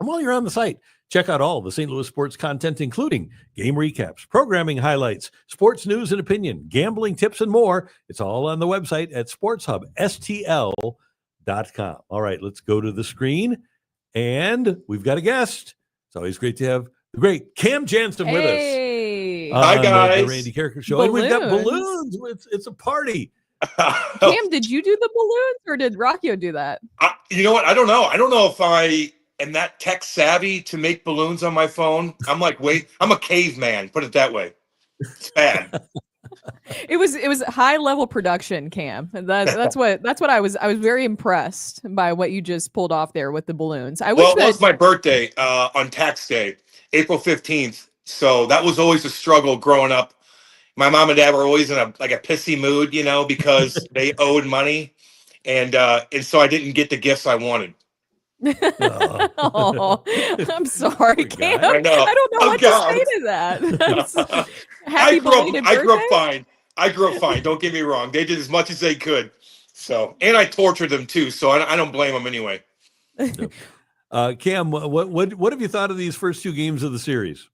B: And while you're on the site, check out all the St. Louis sports content, including game recaps, programming highlights, sports news and opinion, gambling tips, and more. It's all on the website at sportshubstl.com. All right, let's go to the screen. And we've got a guest. It's always great to have the great Cam Janssen with us.
E: Hi, guys.
B: The Randy Karraker Show. And we've got balloons. It's a party.
C: Cam, did you do the balloons or did Rockio do that?
E: You know what? I don't know. I don't know if I am that tech savvy to make balloons on my phone. I'm like, I'm a caveman. Put it that way. It's bad.
C: It was high level production, Cam. That's what I was very impressed by what you just pulled off there with the balloons.
E: It was my birthday on tax day, April 15th. So that was always a struggle growing up. My mom and dad were always in a pissy mood, because they owed money, and so I didn't get the gifts I wanted.
C: Oh, I'm sorry, Cam.
E: I know.
C: I don't know what to say to that. Happy belated birthday.
E: I grew up fine. Don't get me wrong. They did as much as they could. So, and I tortured them too. So I don't blame them anyway.
B: Cam, what have you thought of these first two games of the series?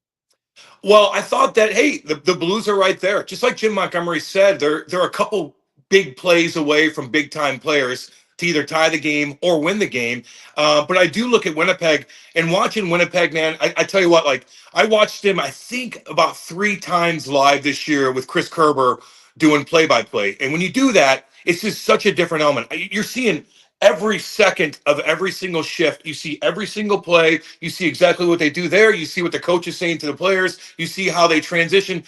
E: Well, I thought that, hey, the Blues are right there. Just like Jim Montgomery said, they're a couple big plays away from big-time players to either tie the game or win the game. But I do look at Winnipeg, and watching Winnipeg, man, I tell you what, I watched him, I think, about 3 times live this year with Chris Kerber doing play-by-play. And when you do that, it's just such a different element. You're seeing every second of every single shift. You see every single play. You see exactly what they do there. You see what the coach is saying to the players. You see how they transition.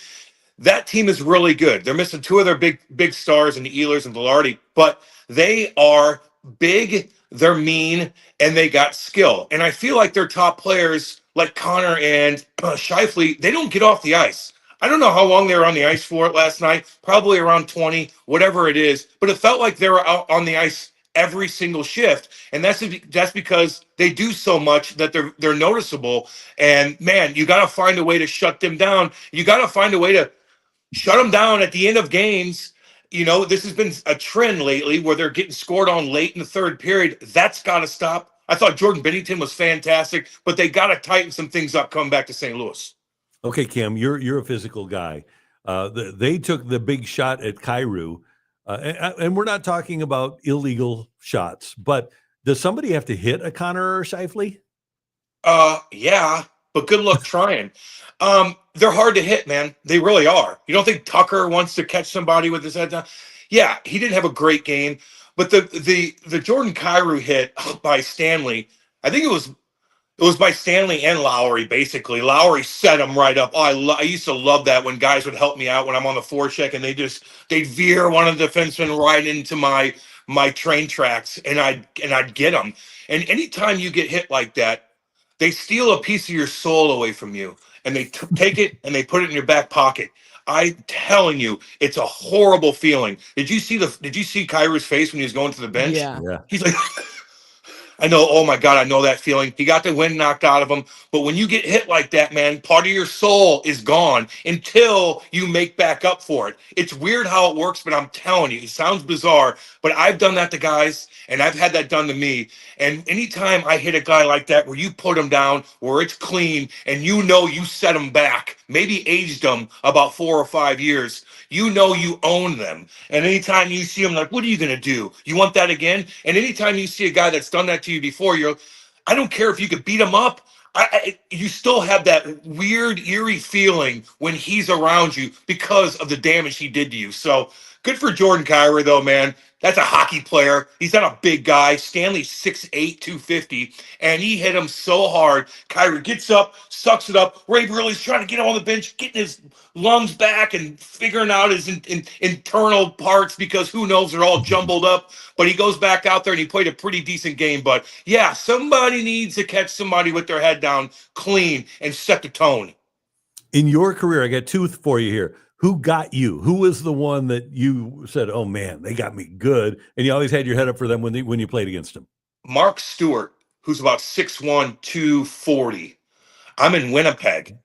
E: That team is really good. They're missing 2 of their big stars in the Ehlers and Velarde, but they are big, they're mean, and they got skill. And I feel like their top players, like Connor and Scheifele, they don't get off the ice. I don't know how long they were on the ice for it last night, probably around 20, whatever it is, but it felt like they were out on the ice every single shift, and that's because they do so much that they're noticeable. And man, you got to find a way to shut them down. You got to find a way to shut them down at the end of games. This has been a trend lately where they're getting scored on late in the third period. That's got to stop. I thought Jordan Binnington was fantastic, but they got to tighten some things up coming back to St. Louis.
B: Okay, Cam, you're a physical guy. They took the big shot at Kyrou. And we're not talking about illegal shots, but does somebody have to hit a Connor or Scheifele?
E: Yeah, but good luck trying. They're hard to hit, man. They really are. You don't think Tucker wants to catch somebody with his head down? Yeah, he didn't have a great game, but the Jordan Kyrou hit by Stanley, I think it was by Stanley and Lowry, basically. Lowry set him right up. I used to love that when guys would help me out when I'm on the forecheck and they'd veer one of the defensemen right into my train tracks, and I'd get them. And anytime you get hit like that, they steal a piece of your soul away from you, and they take it and they put it in your back pocket. I'm telling you, it's a horrible feeling. Did you see Kyrou's face when he was going to the bench?
C: Yeah.
E: He's like, I know, oh my God, I know that feeling. He got the wind knocked out of him. But when you get hit like that, man, part of your soul is gone until you make back up for it. It's weird how it works, but I'm telling you, it sounds bizarre, but I've done that to guys, and I've had that done to me. And anytime I hit a guy like that, where you put him down, where it's clean, and you set him back, maybe aged them about 4 or 5 years, you own them. And anytime you see them, like, what are you going to do? You want that again? And anytime you see a guy that's done that to you before, I don't care if you could beat him up. You still have that weird, eerie feeling when he's around you because of the damage he did to you. So good for Jordan Kyrou, though, man. That's a hockey player. He's not a big guy. Stanley's 6'8", 250, and he hit him so hard. Kyrou gets up, sucks it up. Ray Burley's trying to get him on the bench, getting his lungs back and figuring out his internal parts because who knows, they're all jumbled up. But he goes back out there and he played a pretty decent game. But yeah, somebody needs to catch somebody with their head down clean and set the tone.
B: In your career, I got 2 for you here. Who got you? Who was the one that you said, oh man, they got me good, and you always had your head up for them when you played against them?
E: Mark Stewart, who's about 6'1", 240. I'm in Winnipeg,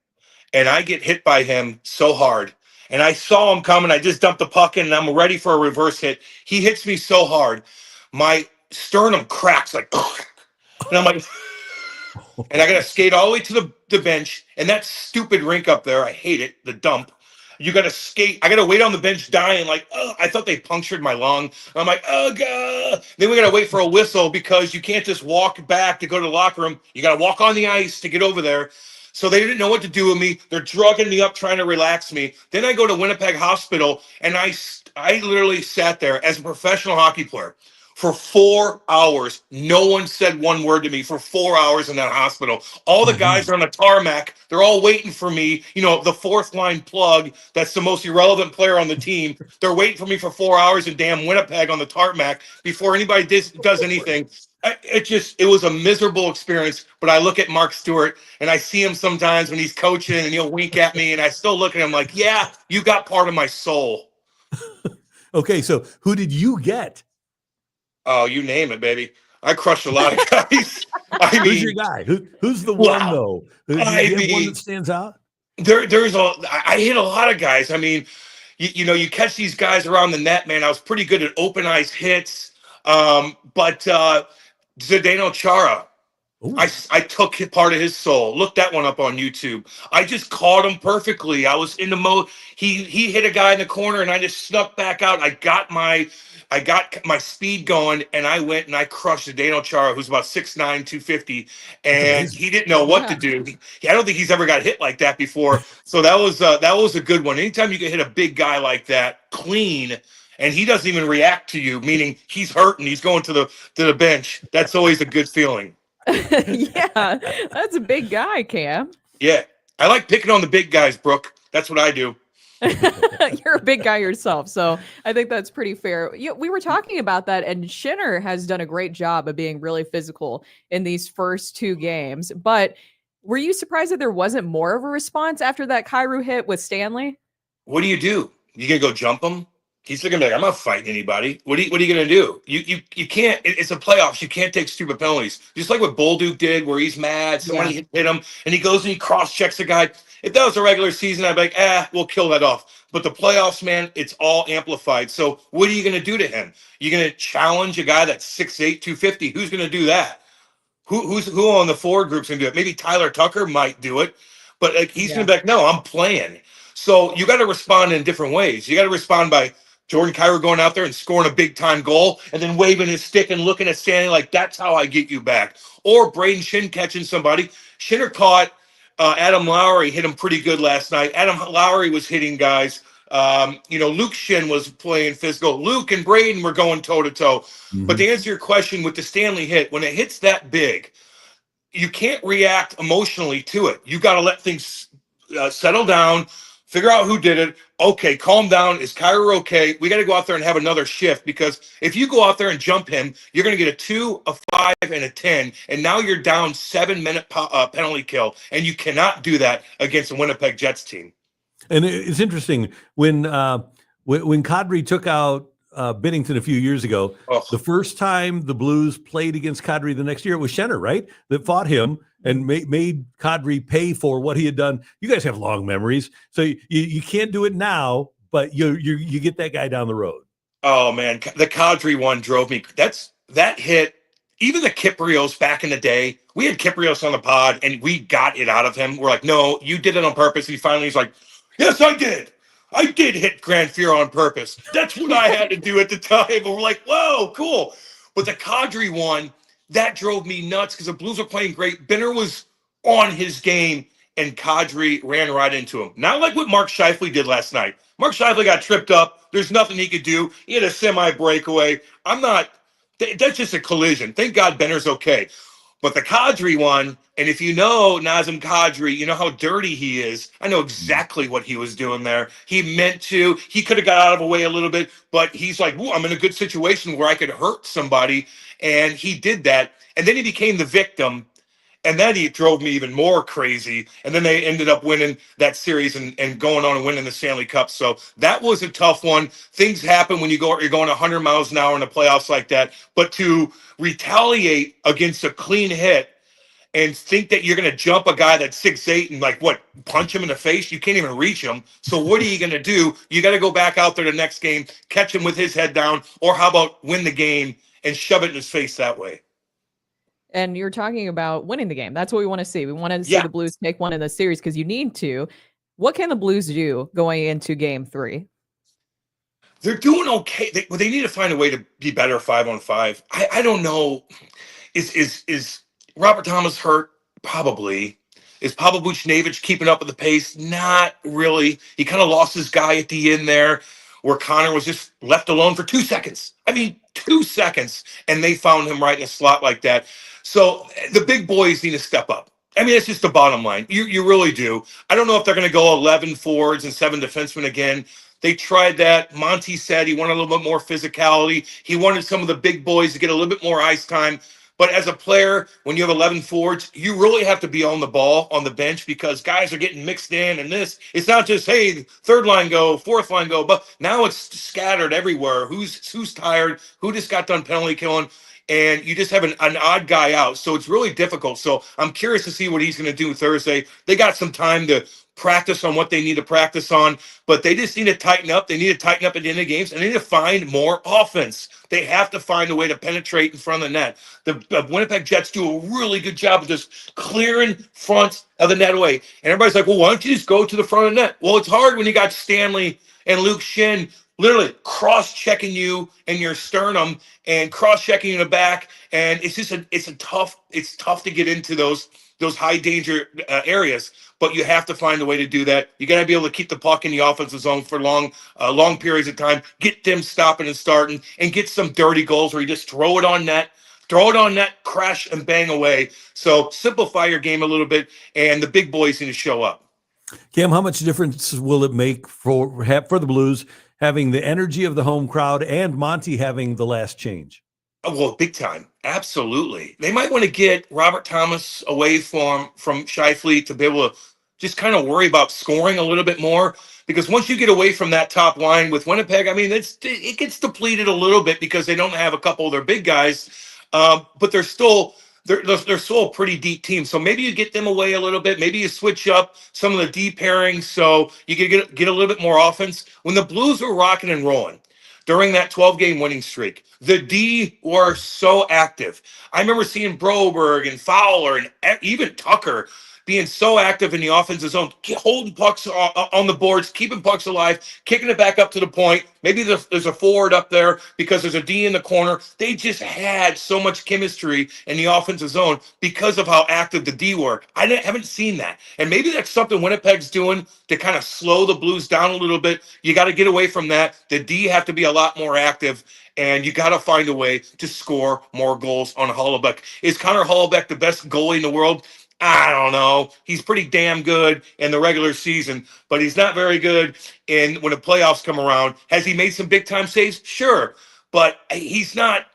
E: and I get hit by him so hard. And I saw him coming. I just dumped the puck in, and I'm ready for a reverse hit. He hits me so hard, my sternum cracks like, and I'm like, And I got to skate all the way to the bench. And that stupid rink up there, I hate it, the dump. You got to skate. I got to wait on the bench dying like, oh, I thought they punctured my lung. I'm like, oh, God. Then we got to wait for a whistle because you can't just walk back to go to the locker room. You got to walk on the ice to get over there. So they didn't know what to do with me. They're drugging me up, trying to relax me. Then I go to Winnipeg Hospital, and I literally sat there as a professional hockey player for 4 hours. No one said one word to me for 4 hours in that hospital. All the guys are on the tarmac. They're all waiting for me. You know, the fourth line plug, that's the most irrelevant player on the team. They're waiting for me for 4 hours in damn Winnipeg on the tarmac before anybody does anything. It was a miserable experience. But I look at Mark Stewart and I see him sometimes when he's coaching and he'll wink at me and I still look at him like, yeah, you got part of my soul.
B: Okay, so who did you get?
E: Oh, you name it, baby. I crushed a lot of guys. I mean,
B: Who's your guy? Who's the one though? Do you have one that stands out?
E: I hit a lot of guys. I mean, you catch these guys around the net, man. I was pretty good at open ice hits. But Zdeno Chara, I took part of his soul. Look that one up on YouTube. I just caught him perfectly. I was in the mode. He hit a guy in the corner, and I just snuck back out. I got my speed going, and I went and I crushed Zdeno Chara, who's about 6'9", 250, and he didn't know what to do. I don't think he's ever got hit like that before. So that was a good one. Anytime you can hit a big guy like that clean, and he doesn't even react to you, meaning he's hurt and he's going to the bench, that's always a good feeling.
C: Yeah, that's a big guy, Cam.
E: Yeah, I like picking on the big guys, Brooke. That's what I do.
C: You're a big guy yourself, so I think that's pretty fair. We were talking about that, and Schinner has done a great job of being really physical in these first two games. But were you surprised that there wasn't more of a response after that Kyrou hit with Stanley?
E: What do? You gonna go jump him? He's looking like, I'm not fighting anybody. What are you gonna do? You can't. It's a playoffs. You can't take stupid penalties. Just like what Bolduc did, where he's mad, somebody hit him, and he goes and he cross checks the guy. If that was a regular season, I'd be like, we'll kill that off. But the playoffs, man, it's all amplified. So what are you gonna do to him? You're gonna challenge a guy that's 6'8", 250. Who's gonna do that? Who on the forward group's gonna do it? Maybe Tyler Tucker might do it, but like he's gonna be like, no, I'm playing. So you got to respond in different ways. You got to respond by Jordan Kyrou going out there and scoring a big-time goal and then waving his stick and looking at Stanley like, that's how I get you back. Or Braden Shin catching somebody. Schinner caught Adam Lowry, hit him pretty good last night. Adam Lowry was hitting guys. Luke Shin was playing physical. Luke and Braden were going toe-to-toe. Mm-hmm. But to answer your question with the Stanley hit, when it hits that big, you can't react emotionally to it. You got to let things settle down. Figure out who did it. Okay, calm down. Is Kyrou okay? We got to go out there and have another shift because if you go out there and jump him, you're going to get a 2, a 5, and a 10, and now you're down 7-minute penalty kill, and you cannot do that against the Winnipeg Jets team.
B: And it's interesting when Kadri took out Binnington a few years ago. The first time the Blues played against Kadri the next year, it was Schinner, right, that fought him and made Kadri pay for what he had done. You guys have long memories, so you can't do it now, but you get that guy down the road.
E: Oh man, the Kadri one drove me. That hit. Even the Kiprios back in the day, we had Kiprios on the pod, and we got it out of him. We're like, no, you did it on purpose. And he's like, yes, I did. I did hit Grand Fear on purpose. That's what I had to do at the time. And we're like, whoa, cool. But the Kadri one, that drove me nuts because the Blues were playing great. Benner was on his game, and Kadri ran right into him. Not like what Mark Scheifele did last night. Mark Scheifele got tripped up. There's nothing he could do. He had a semi-breakaway. That's just a collision. Thank God Benner's okay. But the Kadri one, and if you know Nazem Kadri, you know how dirty he is. I know exactly what he was doing there. He meant to. He could have got out of the way a little bit, but he's like, I'm in a good situation where I could hurt somebody, and he did that. And then he became the victim, and then he drove me even more crazy. And then they ended up winning that series and going on and winning the Stanley Cup. So that was a tough one. Things happen when you're going 100 miles an hour in the playoffs like that. But to retaliate against a clean hit and think that you're going to jump a guy that's 6'8" and punch him in the face, you can't even reach him. So what are you going to do? You got to go back out there the next game, catch him with his head down, or how about win the game and shove it in his face that way?
C: And you're talking about winning the game. That's what we want to see. We want to see
E: Yeah.
C: the Blues take one in the series because you need to. What can the Blues do going into game 3?
E: They're doing okay. They need to find a way to be better 5-on-5. I don't know. Is Robert Thomas hurt? Probably. Is Pavel Buchnevich keeping up with the pace? Not really. He kind of lost his guy at the end there, where Connor was just left alone for 2 seconds. I mean, 2 seconds, and they found him right in a slot like that. So the big boys need to step up. I mean, it's just the bottom line. You really do. I don't know if they're going to go 11 forwards and 7 defensemen again. They tried that. Monty said he wanted a little bit more physicality. He wanted some of the big boys to get a little bit more ice time. But as a player, when you have 11 forwards, you really have to be on the ball on the bench because guys are getting mixed in. And it's not just, hey, third line go, fourth line go, but now it's scattered everywhere. Who's tired? Who just got done penalty killing? And you just have an odd guy out. So it's really difficult. So I'm curious to see what he's going to do Thursday. They got some time to practice on what they need to practice on, but they just need to tighten up. They need to tighten up at the end of games, and they need to find more offense. They have to find a way to penetrate in front of the net. The Winnipeg Jets do a really good job of just clearing front of the net away. And everybody's like, well, why don't you just go to the front of the net? Well, it's hard when you got Stanley and Luke Shin literally cross-checking you in your sternum and cross-checking you in the back. And it's just it's tough to get into those high danger areas, but you have to find a way to do that. You got to be able to keep the puck in the offensive zone for long periods of time, get them stopping and starting, and get some dirty goals where you just throw it on net, crash and bang away. So simplify your game a little bit, and the big boys need to show up.
B: Cam, how much difference will it make for the Blues having the energy of the home crowd and Monty having the last change?
E: Oh, well, big time. Absolutely. They might want to get Robert Thomas away from Scheifele to be able to just kind of worry about scoring a little bit more. Because once you get away from that top line with Winnipeg, I mean, it gets depleted a little bit because they don't have a couple of their big guys, but they're still a pretty deep team. So maybe you get them away a little bit. Maybe you switch up some of the deep pairings so you can get a little bit more offense. When the Blues were rocking and rolling during that 12-game winning streak, the D were so active. I remember seeing Broberg and Fowler and even Tucker being so active in the offensive zone, holding pucks on the boards, keeping pucks alive, kicking it back up to the point. Maybe there's a forward up there because there's a D in the corner. They just had so much chemistry in the offensive zone because of how active the D were. I haven't seen that. And maybe that's something Winnipeg's doing to kind of slow the Blues down a little bit. You got to get away from that. The D have to be a lot more active, and you got to find a way to score more goals on Hellebuyck. Is Connor Hellebuyck the best goalie in the world? I don't know. He's pretty damn good in the regular season, but he's not very good when the playoffs come around. Has he made some big time saves? Sure, but he's not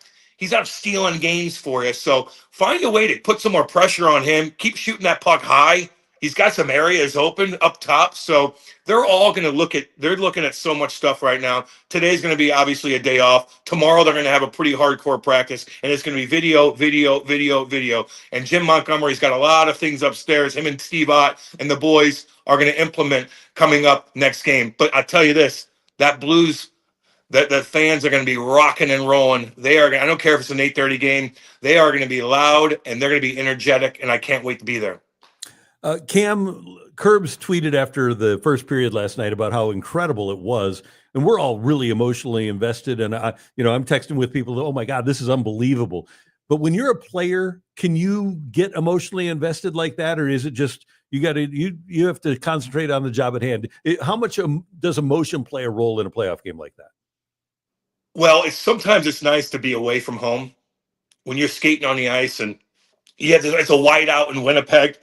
E: stealing games for you. So find a way to put some more pressure on him. Keep shooting that puck high. He's got some areas open up top. So they're all going to they're looking at so much stuff right now. Today's going to be obviously a day off. Tomorrow they're going to have a pretty hardcore practice, and it's going to be video. And Jim Montgomery's got a lot of things upstairs. Him and Steve Ott and the boys are going to implement coming up next game. But I tell you this, that Blues, that fans are going to be rocking and rolling. They are. I don't care if it's an 8:30 game. They are going to be loud, and they're going to be energetic, and I can't wait to be there.
B: Cam, Curbs tweeted after the first period last night about how incredible it was, and we're all really emotionally invested. And I'm texting with people, oh my God, this is unbelievable. But when you're a player, can you get emotionally invested like that, or is it just you have to concentrate on the job at hand? How much does emotion play a role in a playoff game like that? Well,
E: sometimes it's nice to be away from home when you're skating on the ice, and it's a whiteout in Winnipeg.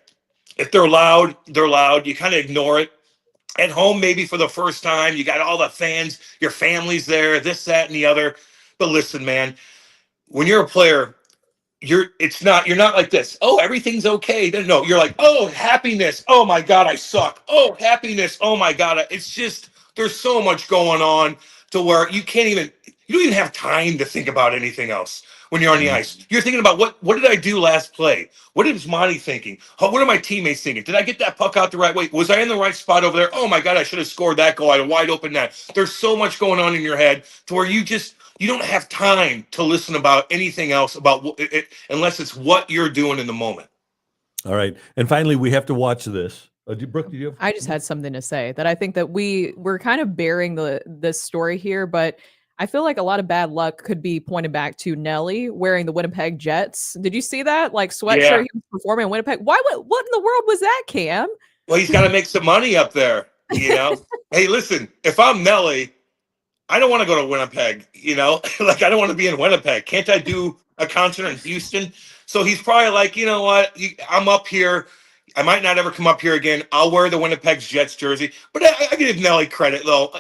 E: If they're loud, they're loud. You kind of ignore it. At home, maybe for the first time, you got all the fans, your family's there, this, that, and the other. But listen, man, when you're a player, you're not like this. Oh, everything's okay. No, you're like, oh, happiness. Oh my God, I suck. Oh, happiness. Oh my God. It's just, there's so much going on to where you don't even have time to think about anything else. When you're on the ice, you're thinking about what did I do last play? What is Monty thinking? What are my teammates thinking? Did I get that puck out the right way? Was I in the right spot over there? Oh my God, I should have scored that goal. I had a wide open net. There's so much going on in your head to where you you don't have time to listen about anything else about it unless it's what you're doing in the moment.
B: All right. And finally, we have to watch this. Brooke, do you have?
C: I just had something to say that I think that we're kind of bearing this story here, but I feel like a lot of bad luck could be pointed back to Nelly wearing the Winnipeg Jets. Did you see that? Like sweatshirt
E: Yeah.
C: he was performing in Winnipeg. What in the world was that, Cam?
E: Well, he's got to make some money up there, you know? Hey, listen, if I'm Nelly, I don't want to go to Winnipeg, you know? Like, I don't want to be in Winnipeg. Can't I do a concert in Houston? So he's probably like, you know what? I'm up here. I might not ever come up here again. I'll wear the Winnipeg Jets jersey. But I give Nelly credit, though.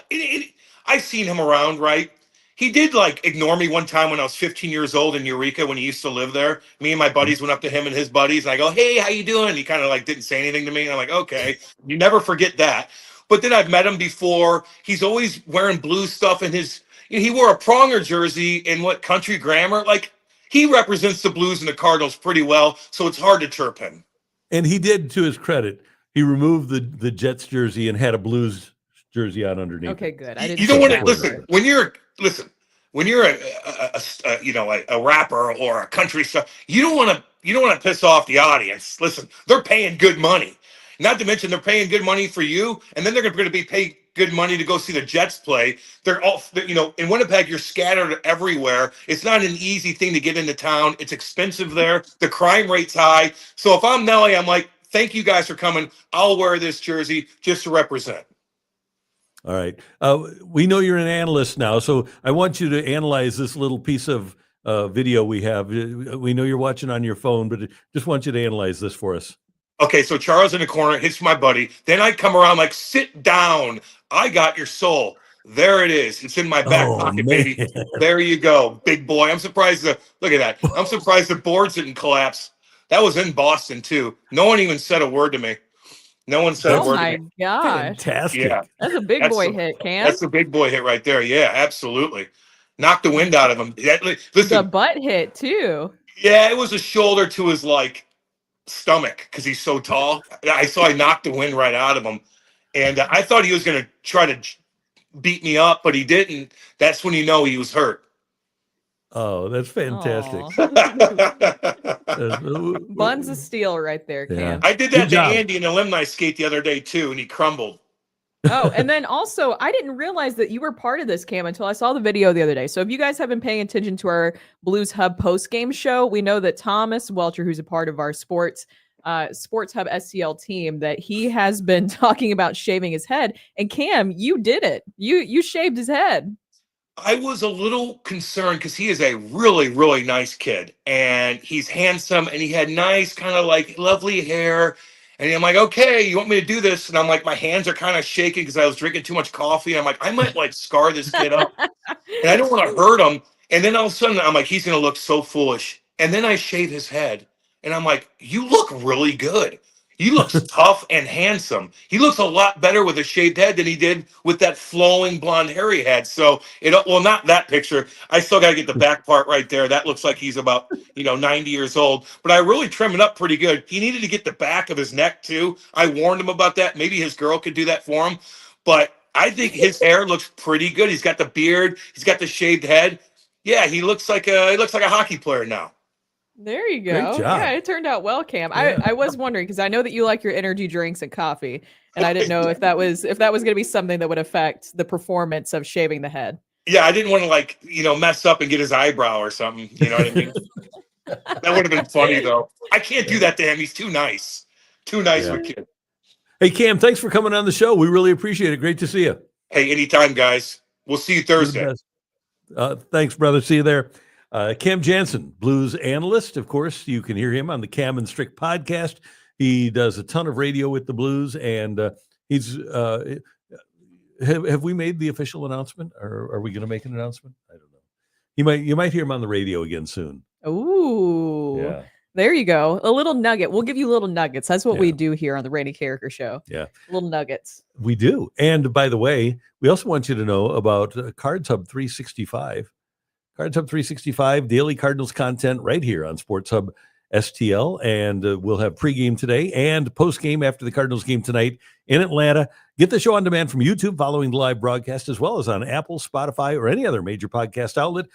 E: I've seen him around, right? He did, like, ignore me one time when I was 15 years old in Eureka when he used to live there. Me and my buddies went up to him and his buddies, and I go, hey, how you doing? He kind of, like, didn't say anything to me. And I'm like, okay. You never forget that. But then I've met him before. He's always wearing blue stuff in his – he wore a Pronger jersey in Country Grammar. Like, he represents the Blues and the Cardinals pretty well, so it's hard to chirp him.
B: And he did, to his credit, he removed the Jets jersey and had a Blues jersey on underneath.
C: Okay, good. I didn't.
E: You don't want to listen when you're a rapper or a country star. You don't want to piss off the audience. Listen, they're paying good money. Not to mention they're paying good money for you, and then they're going to be paid good money to go see the Jets play. They're all, in Winnipeg, you're scattered everywhere. It's not an easy thing to get into town. It's expensive there. The crime rate's high. So if I'm Nelly, I'm like, thank you guys for coming. I'll wear this jersey just to represent.
B: All right. We know you're an analyst now, so I want you to analyze this little piece of video we have. We know you're watching on your phone, but just want you to analyze this for us.
E: Okay, so Charles in the corner hits my buddy. Then I come around like, sit down. I got your soul. There it is. It's in my back pocket, baby. There you go, big boy. I'm surprised. Look at that. I'm surprised the boards didn't collapse. That was in Boston, too. No one even said a word to me. No one said a word to me.
C: Oh, my gosh.
B: Fantastic.
E: Yeah.
C: That's a big boy hit, Cam.
E: That's the big boy hit right there. Yeah, absolutely. Knocked the wind out of him.
C: The
E: Listen,
C: butt hit, too.
E: yeah, it was a shoulder to his, stomach because he's so tall. I saw I knocked the wind right out of him. And I thought he was going to try to beat me up, but he didn't. That's when you know he was hurt.
B: Oh, that's fantastic.
C: Buns of steel right there, Cam.
B: Yeah.
E: I did
B: Good
E: that to
B: job.
E: Andy in alumni skate the other day, too, and he crumbled.
C: Oh, and then also, I didn't realize that you were part of this, Cam, until I saw the video the other day. So if you guys have been paying attention to our Blues Hub post-game show, we know that Thomas Welcher, who's a part of our Sports Hub SCL team, that he has been talking about shaving his head. And Cam, you did it. You shaved his head.
E: I was a little concerned because he is a really, really nice kid. And he's handsome, and he had nice, kind of lovely hair. And I'm like, okay, you want me to do this? And I'm like, my hands are kind of shaking because I was drinking too much coffee. I'm like, I might scar this kid up. And I don't want to hurt him. And then all of a sudden, I'm like, he's going to look so foolish. And then I shave his head. And I'm like, you look really good. He looks tough and handsome. He looks a lot better with a shaved head than he did with that flowing blonde hair he had. So, not that picture. I still got to get the back part right there. That looks like he's about, 90 years old. But I really trim it up pretty good. He needed to get the back of his neck, too. I warned him about that. Maybe his girl could do that for him. But I think his hair looks pretty good. He's got the beard. He's got the shaved head. Yeah, he looks like a hockey player now.
C: There you go.
B: Great job.
C: Yeah, it turned out well, Cam.
B: Yeah.
C: I was wondering because I know that you like your energy drinks and coffee, and I didn't know if that was going to be something that would affect the performance of shaving the head.
E: Yeah, I didn't want to mess up and get his eyebrow or something. You know what I mean? That would have been funny though. I can't do that to him. He's too nice. Too nice of a kid.
B: Hey, Cam, thanks for coming on the show. We really appreciate it. Great to see you.
E: Hey, anytime, guys. We'll see you Thursday.
B: Thanks, brother. See you there. Cam Janssen, Blues analyst. Of course, you can hear him on the Cam and Strick podcast. He does a ton of radio with the Blues, and he's. Have we made the official announcement, or are we going to make an announcement? I don't know. You might hear him on the radio again soon.
C: Ooh,
B: Yeah.
C: There you go. A little nugget. We'll give you little nuggets. That's what we do here on the Randy Karraker Show.
B: Yeah,
C: little nuggets.
B: We do. And by the way, we also want you to know about Cards Hub 365. Cards Hub 365, daily Cardinals content right here on Sports Hub STL, and we'll have pregame today and postgame after the Cardinals game tonight in Atlanta. Get the show on demand from YouTube following the live broadcast, as well as on Apple, Spotify, or any other major podcast outlet.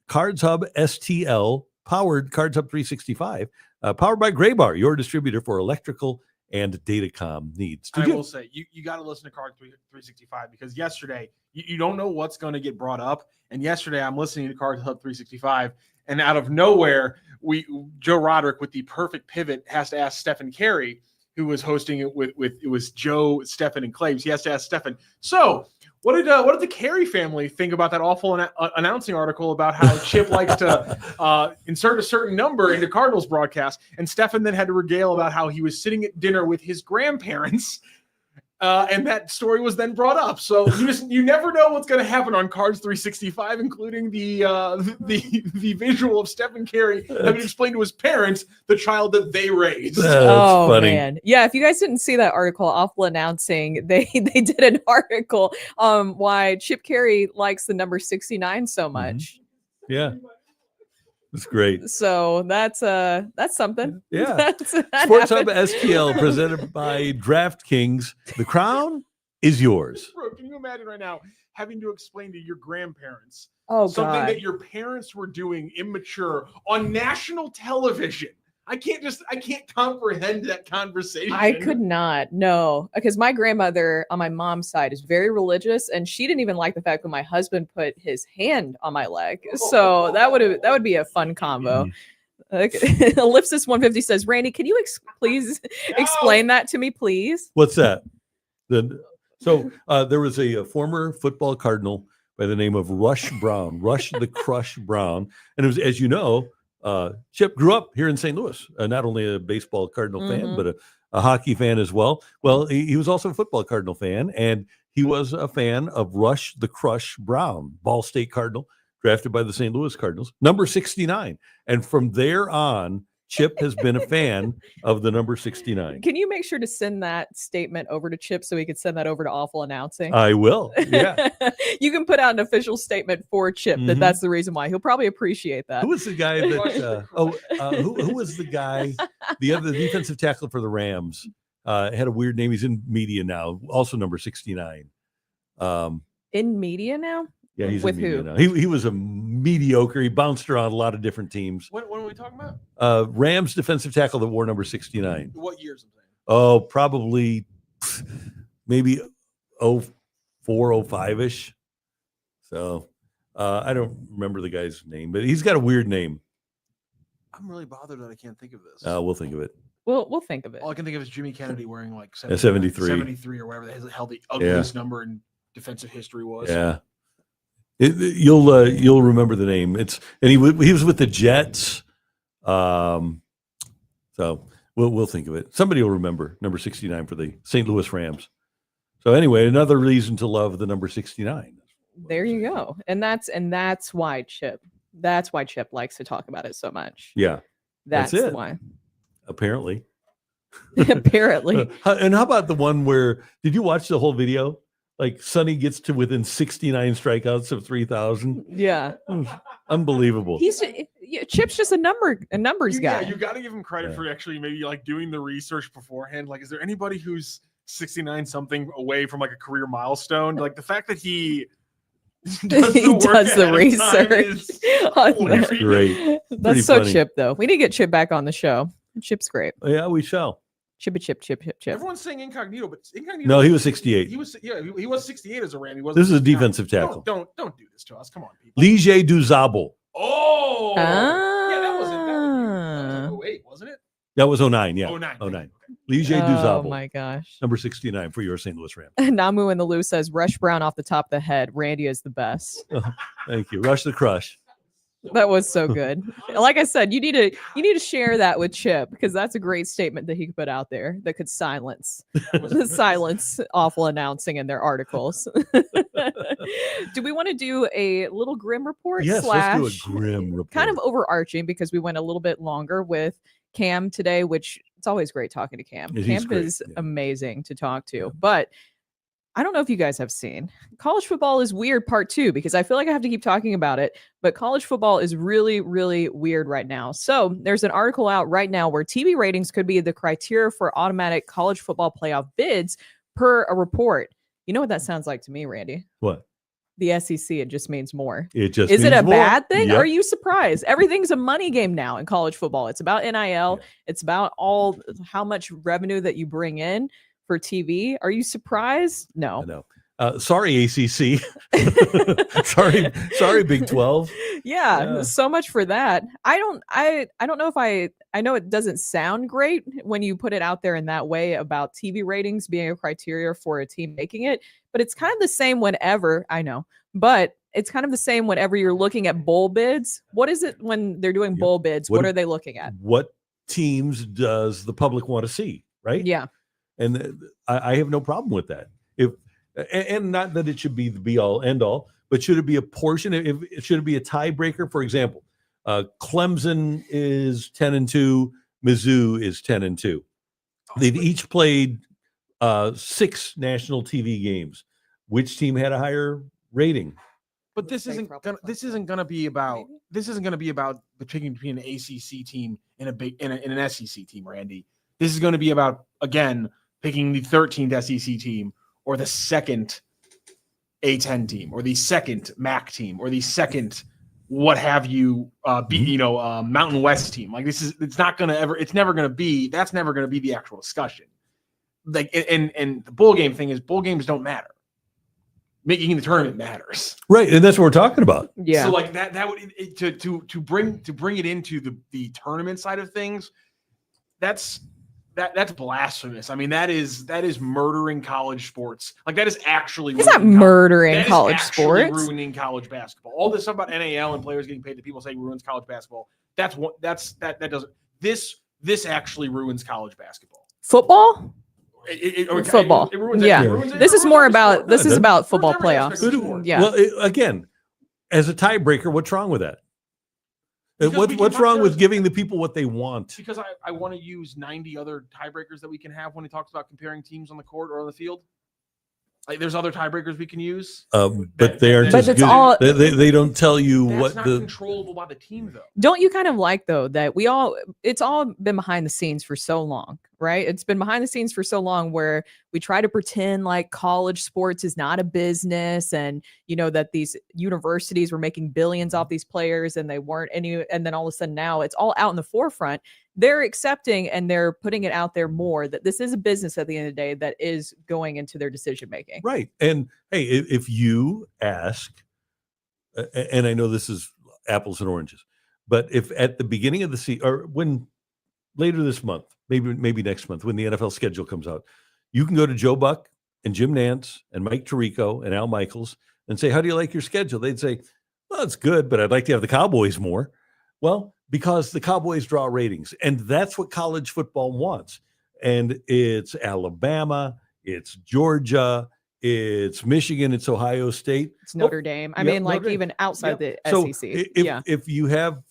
B: Cards Hub STL, powered Cards Hub 365, powered by Gray Bar, your distributor for electrical and datacom needs.
A: I will say, you got to listen to Card 365 because yesterday, you don't know what's going to get brought up. And yesterday, I'm listening to Card Hub 365, and out of nowhere, Joe Roderick with the perfect pivot has to ask Stephen Carey, who was hosting it with it was Joe, Stephen, and Claves. He has to ask Stephen. So, what did the Carey family think about that awful announcing article about how Chip likes to insert a certain number into Cardinals broadcast? And Stephen then had to regale about how he was sitting at dinner with his grandparents. And that story was then brought up. So you never know what's going to happen on Cards 365, including the visual of Stephen Carey having explained to his parents the child that they raised.
C: Oh
B: funny.
C: Man, yeah. If you guys didn't see that article, Awful Announcing, they did an article why Chip Carey likes the number 69 so much.
B: Yeah. It's great.
C: So that's something.
B: Yeah.
C: That
B: Sports Hub
C: happened.
B: STL presented by DraftKings. The crown is yours.
A: Bro, can you imagine right now having to explain to your grandparents
C: Oh
A: something
C: God.
A: that your parents were doing immature on national television? I can't comprehend that conversation.
C: I could not, no, because my grandmother on my mom's side is very religious, and she didn't even like the fact that my husband put his hand on my leg. So that would be a fun combo. Ellipsis 150 says, Randy, can you please explain that to me, please?
B: What's that? There was a former football Cardinal by the name of Rush Brown, Rush the Crush Brown. And it was, as you know, Chip grew up here in St. Louis, not only a baseball Cardinal fan, but a hockey fan as well. Well, he was also a football Cardinal fan, and he was a fan of Rush the Crush Brown, Ball State Cardinal, drafted by the St. Louis Cardinals, number 69. And from there on, Chip has been a fan of the number 69.
C: Can you make sure to send that statement over to Chip so we could send that over to Awful Announcing?
B: I will. Yeah.
C: You can put out an official statement for Chip that that's the reason why. He'll probably appreciate that.
B: Who was the guy that? Who was the guy? The other defensive tackle for the Rams had a weird name. He's in media now. Also number 69.
C: In media now?
B: Yeah, he's
C: with
B: in media
C: who?
B: now. He was a mediocre. He bounced around a lot of different teams.
A: What are we talking about?
B: Rams defensive tackle that wore number 69.
A: What years? I'm saying.
B: Oh, probably maybe 04, 05 ish. So I don't remember the guy's name, but he's got a weird name.
A: I'm really bothered that I can't think of this.
B: We'll think of it.
C: We'll think of it.
A: All I can think of is Jimmy Kennedy wearing like
B: 73.
A: 73 or whatever the hell the ugliest number in defensive history was.
B: Yeah. You'll remember the name. He was with the Jets. So we'll think of it. Somebody will remember number 69 for the St. Louis Rams. So anyway, another reason to love the number 69.
C: There you go. And that's why Chip likes to talk about it so much.
B: Yeah.
C: That's
B: it.
C: why.
B: Apparently.
C: Apparently.
B: And how about the one where, did you watch the whole video? Like Sonny gets to within 69 strikeouts of 3,000.
C: Yeah.
B: Unbelievable.
C: Chip's just a numbers guy.
A: Yeah, you got to give him credit for actually maybe like doing the research beforehand. Like, is there anybody who's 69 something away from like a career milestone? Like the fact that he does the
C: research.
B: That's great.
C: That's
B: Pretty
C: so
B: funny.
C: Chip, though. We need to get Chip back on the show. Chip's great.
B: Yeah, we shall.
C: Chip.
A: Everyone's saying incognito, but incognito.
B: No, he was 68.
A: He was 68 as a Ram. He was.
B: This is a defensive tackle.
A: Don't do this to us. Come on, people.
B: Lige Duzabo.
A: Oh,
C: Ah.
A: yeah, that was 08, wasn't it?
B: That was 09. Yeah,
A: 09.
B: 09. Lige
C: Oh
B: Duzabo.
C: my gosh.
B: Number 69 for your St. Louis Rams.
C: Namu in the Lou says Rush Brown off the top of the head. Randy is the best.
B: Thank you. Rush the Crush.
C: That was so good. Like I said, you need to share that with Chip because that's a great statement that he could put out there that could silence awful announcing in their articles. Do we want to do a little grim report?
B: Yes, let's do a grim report.
C: Kind of overarching because we went a little bit longer with Cam today, which it's always great talking to Cam.
B: He's
C: Cam
B: great,
C: is
B: yeah.
C: amazing to talk to, but I don't know if you guys have seen college football is weird part 2, because I feel like I have to keep talking about it, but college football is really, really weird right now. So there's an article out right now where TV ratings could be the criteria for automatic college football playoff bids per a report. You know what that sounds like to me, Randy?
B: What?
C: The SEC, it just means more.
B: It just
C: Is it
B: means
C: a
B: more.
C: bad thing?
B: Yep.
C: Are you surprised? Everything's a money game now in college football. It's about NIL.
B: Yeah.
C: It's about how much revenue that you bring in for TV. Are you surprised?
B: I
C: No.
B: know. Sorry, ACC. sorry, Big 12.
C: Yeah,
B: Yeah.
C: so much for that. I don't know if I know it doesn't sound great when you put it out there in that way about TV ratings being a criteria for a team making it, but it's kind of the same whenever, I know, but it's kind of the same whenever you're looking at bowl bids. What is it when they're doing
B: Yep.
C: bowl bids?
B: What
C: What
B: do-
C: are they looking at?
B: What teams does the public want to see, right?
C: Yeah.
B: And I have no problem with that. And not that it should be the be all end all, but should it be a portion? Should it be a tiebreaker? For example, Clemson is 10-2, Mizzou is 10-2. They've each played 6 national TV games. Which team had a higher rating?
A: But this
C: They
A: isn't
C: probably
A: gonna.
C: thought
A: This
C: so.
A: isn't gonna be about.
C: Maybe.
A: This isn't gonna be about the picking between an ACC team and in an SEC team, Randy. This is going to be about, again, picking the 13th SEC team or the second A10 team or the second MAC team or the second what have you, Mountain West team. Like it's never going to be the actual discussion. Like, and the bowl game thing is bowl games don't matter. Making the tournament matters.
B: Right, and that's what we're talking about.
C: Yeah.
A: So like that would to bring it into the tournament side of things, that's blasphemous. I mean, that is murdering college sports. Like that is actually
C: It's not
A: ruining
C: murdering
A: that is
C: college
A: actually
C: sports.
A: ruining college basketball. All this stuff about NAL and players getting paid that people say ruins college basketball. That doesn't. This actually ruins college basketball.
C: Football?
A: Football.
C: Yeah.
A: ruins it.
C: This
A: It
C: is
A: ruins
C: more
A: every
C: about
A: sport.
C: this is
B: doesn't.
C: about football
A: Ruins every
C: playoffs.
A: aspect of the sport.
C: Yeah.
B: Well, again, as a tiebreaker, what's wrong with that?
A: Because we can
B: What's
A: talk
B: wrong with
A: there's-
B: giving the people what they want?
A: Because I want to use 90 other tiebreakers that we can have when he talks about comparing teams on the court or on the field. Like there's other tiebreakers we can use.
B: But they aren't
A: But
B: as
C: it's
B: good.
C: all-
B: They don't tell you
A: That's
B: what
A: not
B: the
A: controllable by the team, though.
C: Don't you kind of like though that it's all been behind the scenes for so long, right? It's been behind the scenes for so long where we try to pretend like college sports is not a business and that these universities were making billions off these players and they weren't any, and then all of a sudden now it's all out in the forefront. They're accepting and they're putting it out there more that this is a business at the end of the day that is going into their decision making.
B: right. And hey, if you ask, and I know this is apples and oranges, but if at the beginning of the season or when later this month, maybe next month, when the NFL schedule comes out, you can go to Joe Buck and Jim Nantz and Mike Tirico and Al Michaels and say, how do you like your schedule? They'd say, well, it's good, but I'd like to have the Cowboys more. Well, because the Cowboys draw ratings, and that's what college football wants. And it's Alabama, it's Georgia, it's Michigan, it's Ohio State.
C: It's Notre Dame. I
B: Yep,
C: mean, like
B: Notre Dame.
C: even outside
B: Yep.
C: the
B: So
C: SEC.
B: if you have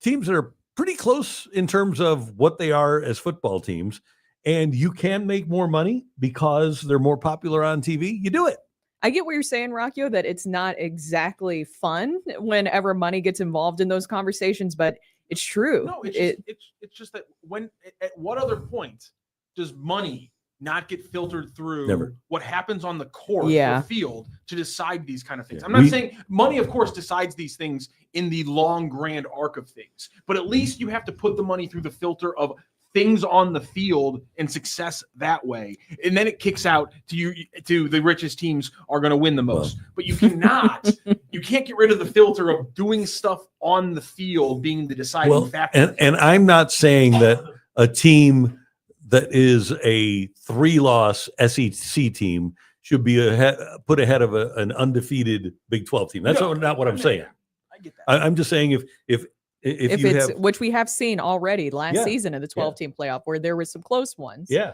B: teams that are pretty close in terms of what they are as football teams, and you can make more money because they're more popular on TV, you do it.
C: I get what you're saying, Rockio, that it's not exactly fun whenever money gets involved in those conversations, but it's true.
A: No, it's just that at what other point does money not get filtered through
B: Never.
A: what happens on the court
C: Yeah.
A: or field to decide these kind of things?
B: Yeah.
A: I'm not
B: We-
A: saying money, of course, decides these things in the long, grand arc of things, but at least you have to put the money through the filter of things on the field and success that way, and then it kicks out to the richest teams are going to win the most. But you can't get rid of the filter of doing stuff on the field being the deciding factor.
B: and I'm not saying that a team that is a 3-loss SEC team should be put ahead of an undefeated Big 12 team. That's not what I'm saying.
A: I get that.
B: I'm just saying if
C: If
B: you
C: it's
B: have,
C: which we have seen already last
B: Yeah.
C: season in the 12-team playoff where there were some close ones.
B: yeah.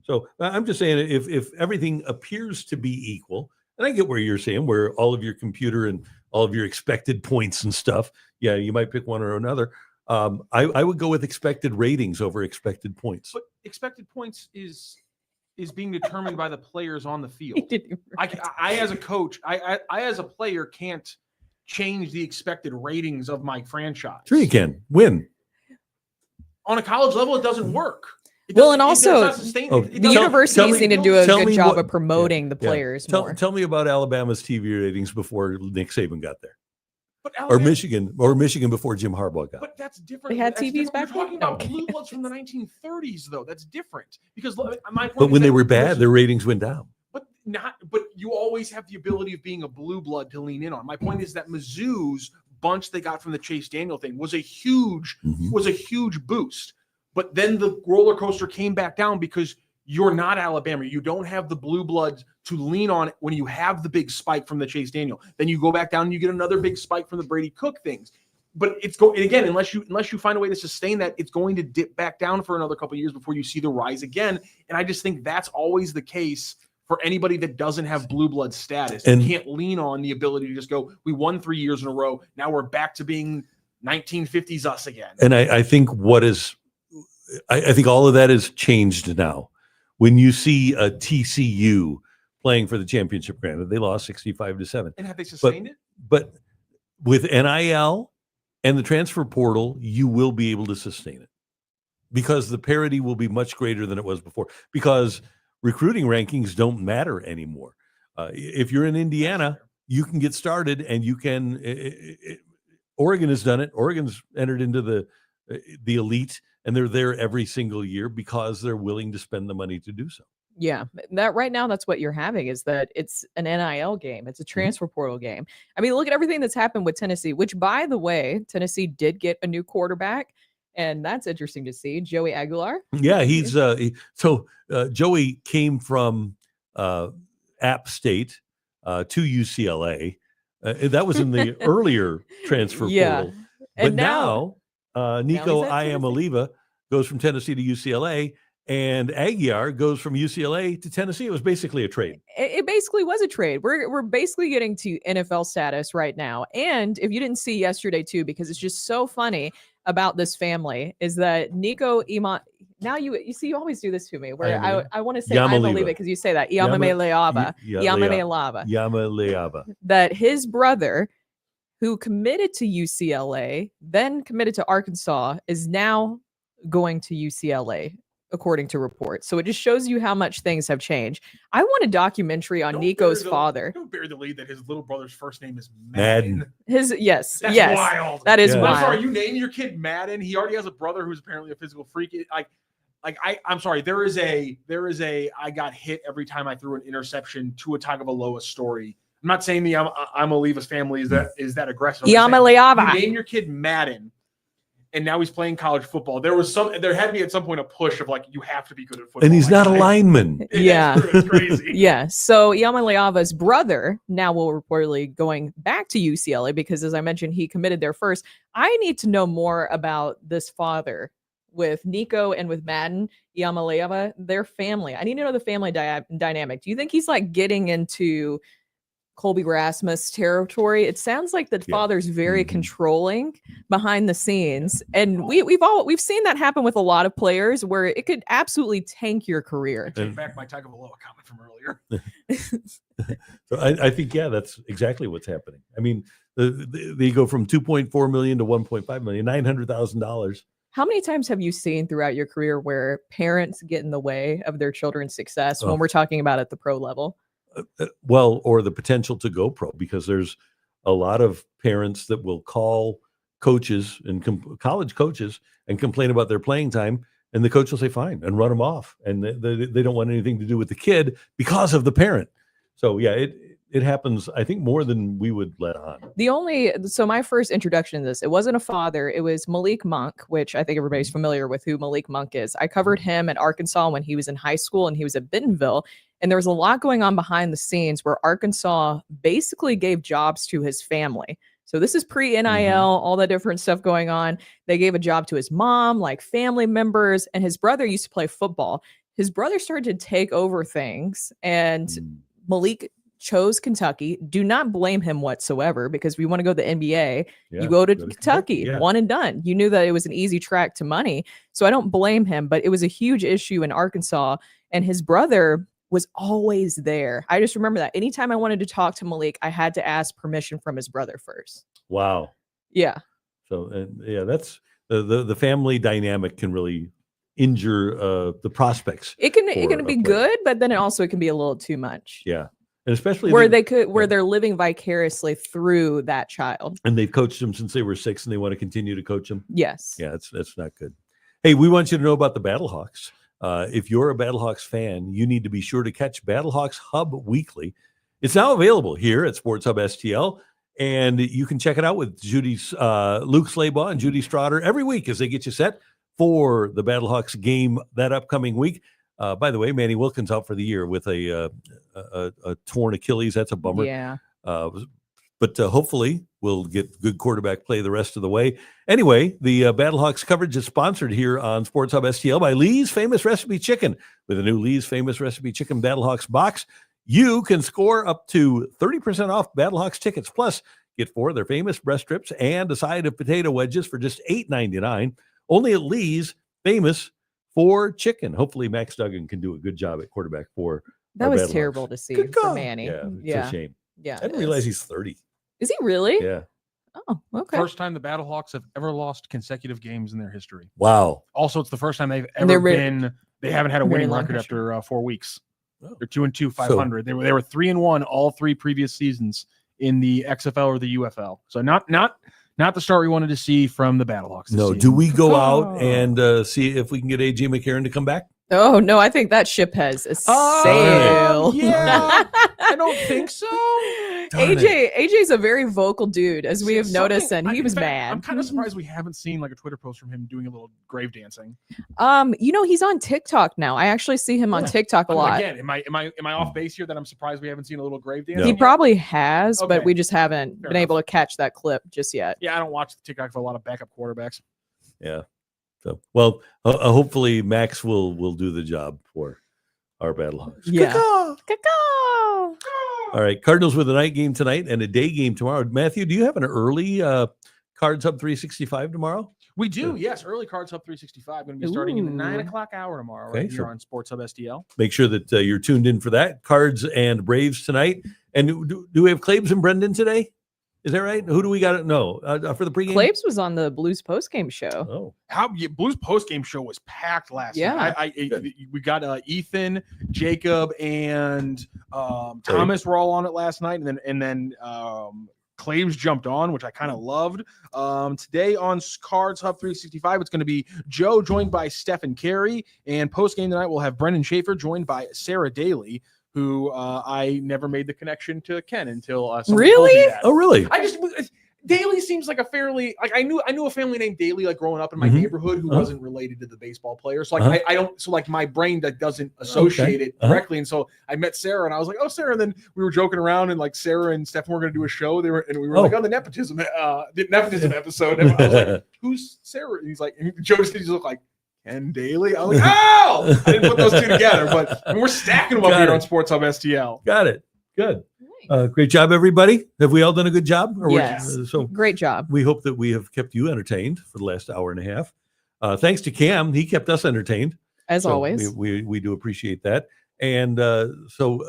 B: So I'm just saying if everything appears to be equal, and I get where you're saying where all of your computer and all of your expected points and stuff, yeah, you might pick one or another. I would go with expected ratings over expected points.
A: But expected points is is being determined by the players on the
C: He
A: field.
C: didn't even
A: I as a coach, I as a player can't change the expected ratings of my franchise.
B: Sure, you can win.
A: On a college level, it doesn't work. It
C: Well,
A: doesn't-
C: and also,
A: it's not sustained-
B: Oh,
A: it
C: the
A: doesn't-
C: universities
B: tell me-
C: need to do a
B: tell
C: good
B: me
C: job
B: what-
C: of promoting the players more.
B: Tell me about Alabama's TV ratings before Nick Saban got there,
A: but
B: or
A: Alabama-
B: Michigan before Jim Harbaugh got.
A: But that's different.
C: They had
A: That's
C: TVs
A: different.
C: back
A: We're
C: then?
A: talking about
C: Okay.
A: blue bloods from the 1930s, though. That's different because my point.
B: But
A: is
B: when they
A: that
B: were bad,
A: there's-
B: their ratings went down.
A: But you always have the ability of being a blue blood to lean in on. My point is that Mizzou's bunch they got from the Chase Daniel thing was a huge boost. But then the roller coaster came back down because you're not Alabama. You don't have the blue bloods to lean on when you have the big spike from the Chase Daniel. Then you go back down and you get another big spike from the Brady Cook things. But it's going again, unless you find a way to sustain that, it's going to dip back down for another couple of years before you see the rise again. And I just think that's always the case for anybody that doesn't have blue blood status and can't lean on the ability to just go, we won 3 years in a row. Now we're back to being 1950s us again.
B: And I think I think all of that has changed now. When you see a TCU playing for the championship, granted they lost 65-7,
A: And have they sustained it?
B: but with NIL and the transfer portal, you will be able to sustain it because the parity will be much greater than it was before. Because recruiting rankings don't matter anymore. If you're in Indiana, you can get started, and you can. Oregon has done it. Oregon's entered into the elite, and they're there every single year because they're willing to spend the money to do so.
C: Yeah, that right now, that's what you're having is that it's an NIL game. It's a transfer portal game. I mean, look at everything that's happened with Tennessee, which, by the way, Tennessee did get a new quarterback, and that's interesting to see. Joey Aguilar.
B: Yeah, he's Joey came from App State to UCLA. That was in the earlier transfer portal. But
C: And
B: now Nico
C: he's at Tennessee.
B: Iamaleava goes from Tennessee to UCLA, and Aguiar goes from UCLA to Tennessee. It was basically a trade.
C: It basically was a trade. We're basically getting to NFL status right now. And if you didn't see yesterday too, because it's just so funny about this family, is that Nico Iman. Now you see, you always do this to me where I want to say I believe it because you say that Iamaleava. That his brother, who committed to UCLA, then committed to Arkansas, is now going to UCLA, according to reports. So it just shows you how much things have changed. I want a documentary on Nico's father.
A: Don't bury the lead that his little brother's first name is
B: Madden.
A: Madden.
C: That's
A: That's wild.
C: That is
B: Yeah.
A: I'm
C: wild.
A: sorry, you name your kid Madden. He already has a brother who's apparently a physical freak. I'm sorry. There is a I got hit every time I threw an interception to a Tagovailoa story. I'm not saying the Iamaleava's family is that aggressive. I'm just saying,
C: Iamaleava.
A: you name your kid Madden, and now he's playing college football. There had to be at some point a push of like, you have to be good at football.
B: And he's
A: Like,
B: not a lineman.
C: Yeah.
A: It's crazy.
C: Yeah. So Iamaleava's brother now will reportedly going back to UCLA because, as I mentioned, he committed there first. I need to know more about this father with Nico and with Madden, Iamaleava, their family. I need to know the family dynamic. Do you think he's like getting into Colby Rasmus territory? It sounds like the father's very controlling behind the scenes, and we've seen that happen with a lot of players where it could absolutely tank your career.
A: I take back my Tagovailoa comment from earlier.
B: So I think, that's exactly what's happening. I mean, they go from 2.4 million to 1.5 million, $900,000.
C: How many times have you seen throughout your career where parents get in the way of their children's success when we're talking about at the pro level?
B: Well, or the potential to go pro, because there's a lot of parents that will call coaches and college coaches and complain about their playing time, and the coach will say fine and run them off, and they don't want anything to do with the kid because of the parent. So yeah, it happens, I think, more than we would let on.
C: So my first introduction to this, it wasn't a father, it was Malik Monk, which I think everybody's familiar with who Malik Monk is. I covered him at Arkansas when he was in high school and he was at Bentonville. And there was a lot going on behind the scenes where Arkansas basically gave jobs to his family. So this is pre-NIL, all that different stuff going on. They gave a job to his mom, like family members, and his brother used to play football. His brother started to take over things, and Malik chose Kentucky. Do not blame him whatsoever, because we want to go to the NBA.
B: Yeah,
C: You go to
B: go to
C: Kentucky,
B: yeah.
C: one and done. You knew that it was an easy track to money. So I don't blame him, but it was a huge issue in Arkansas, and his brother was always there. I just remember that anytime I wanted to talk to Malik, I had to ask permission from his brother first.
B: Wow.
C: Yeah.
B: So yeah, that's the family dynamic can really injure the prospects.
C: It can
B: for a
C: be
B: player.
C: good, but then it can be a little too much.
B: Yeah, and especially
C: Where
B: yeah.
C: they're living vicariously through that child.
B: And they've coached them since they were 6, and they want to continue to coach them.
C: Yes.
B: Yeah, that's not good. Hey, we want you to know about the Battlehawks. If you're a Battlehawks fan, you need to be sure to catch Battlehawks Hub Weekly. It's now available here at Sports Hub STL, and you can check it out with Luke Slaybaugh and Judy Strotter every week as they get you set for the Battlehawks game that upcoming week. By the way, Manny Wilkins out for the year with a torn Achilles. That's a bummer.
C: Yeah.
B: But hopefully we'll get good quarterback play the rest of the way. Anyway, the Battlehawks coverage is sponsored here on Sports Hub STL by Lee's Famous Recipe Chicken. With a new Lee's Famous Recipe Chicken Battlehawks box, you can score up to 30% off Battlehawks tickets. Plus, get 4 of their famous breast strips and a side of potato wedges for just $8.99. Only at Lee's, famous for chicken. Hopefully Max Duggan can do a good job at quarterback for
C: That
B: our
C: was
B: Battlehawks.
C: terrible to see
B: Good
C: for
B: call.
C: Manny.
B: Yeah, it's
C: Yeah.
B: a shame.
C: Yeah.
B: I didn't realize he's 30.
C: Is he really?
B: Yeah.
C: Oh, okay.
A: First time the Battlehawks have ever lost consecutive games in their history.
B: Wow.
A: Also, it's the first time they've
C: And they're
A: ever been. They haven't had a
C: very
A: winning
C: long
A: record
C: history.
A: after 4 weeks.
B: Oh.
A: They're 2-2, 500. They were 3-1 all 3 previous seasons in the XFL or the UFL. So not the start we wanted to see from the Battlehawks. this
B: No,
A: season.
B: do we go out
C: Oh.
B: and see if we can get AJ McCarron to come back?
C: Oh no, I think that ship has sailed.
A: yeah. I don't think so.
B: Darn
C: AJ's a very vocal dude, as we have
A: Something-
C: noticed, and he
A: in
C: was
A: fact,
C: mad.
A: I'm kind of surprised we haven't seen like a Twitter post from him doing a little grave dancing.
C: He's on TikTok now. I actually see him on
B: Yeah.
C: TikTok a lot.
A: Again, am I off base here that I'm surprised we haven't seen a little grave
B: No.
A: dancing?
C: He
A: yet?
C: probably has,
A: Okay.
C: but we just haven't
A: Fair
C: been able to catch that clip just yet.
A: Yeah, I don't watch the TikTok for a lot of backup quarterbacks.
B: Yeah. So, well, hopefully Max will do the job for our Battlehawks.
C: Yeah.
B: Caw-caw.
C: Cacao.
B: All right. Cardinals with a night game tonight and a day game tomorrow. Matthew, do you have an early Cards Hub 365 tomorrow?
A: We do, yes. Early Cards Hub 365 going to be starting in the
C: Ooh.
A: 9 o'clock hour tomorrow,
B: Okay,
A: right here
B: sure.
A: on Sports Hub STL.
B: Make sure that you're tuned in for that. Cards and Braves tonight. And do we have Claves and Brendan today? Is that right? Who do we got? No, for the pregame.
C: Claves was on the Blues postgame show.
B: Oh,
A: Blues postgame show was packed last
C: Yeah.
A: night.
B: Good.
A: We got Ethan, Jacob, and Thomas were all on it last night, and then Claves jumped on, which I kind of loved. Today on Cards Hub 365, it's going to be Joe joined by Stephen Carey, and postgame tonight we'll have Brendan Schaefer joined by Sarah Daly, who I never made the connection to Ken until somebody told me
C: Really?
A: that.
B: oh, really?
A: I just Daly seems like a fairly like I knew a family named Daly like growing up in my
B: Mhm.
A: neighborhood who
B: Uh-huh.
A: wasn't related to the baseball player. So like
B: Uh-huh.
A: I don't so like my brain that doesn't associate it
B: Uh-huh.
A: directly. And so I met Sarah and I was like, oh Sarah, and then we were joking around and like Sarah and Stephen were gonna do a show. We were
B: Oh.
A: like on the nepotism episode. And I was like, who's Sarah? And he's like, and Joe just looked like Ken Daly. I was like, oh, I didn't put those two together, but I mean, we're stacking them up
B: Got
A: here
B: it.
A: on Sports Hub STL.
B: Got it. Good. Great job, everybody. Have we all done a good job?
C: Yes.
B: So
C: Great job.
B: we hope that we have kept you entertained for the last hour and a half. Thanks to Cam. He kept us entertained.
C: As
B: So
C: always.
B: We do appreciate that. And so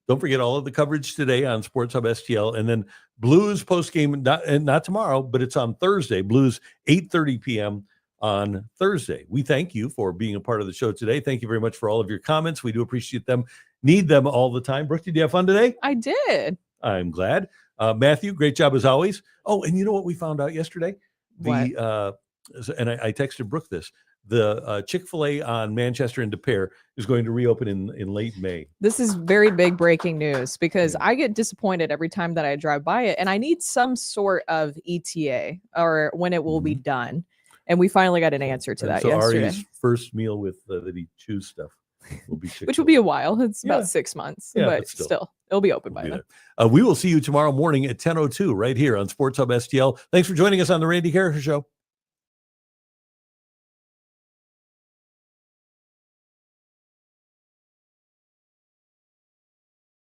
B: don't forget all of the coverage today on Sports Hub STL. And then Blues postgame, not tomorrow, but it's on Thursday. Blues, 8:30 p.m. on Thursday. We thank you for being a part of the show today. Thank you very much for all of your comments. We do appreciate them. Need them all the time. Brooke, did you have fun today?
C: I did.
B: I'm glad. Matthew, great job as always. Oh, and you know what we found out yesterday? And I texted Brooke this. The Chick-fil-A on Manchester and De Pere is going to reopen in late May.
C: This is very big breaking news because I get disappointed every time that I drive by it, and I need some sort of ETA or when it will be done. And we finally got an answer to
B: And
C: that
B: so
C: yesterday,
B: Ari's first meal with that he chews stuff will be
C: which will be a while. It's
B: Yeah.
C: about 6 months,
B: Yeah,
C: but
B: but still.
C: still, it'll be open by
B: We'll
C: then.
B: be there. We will see you tomorrow morning at 10:02 right here on Sports Hub STL. Thanks for joining us on the Randy Karraker Show.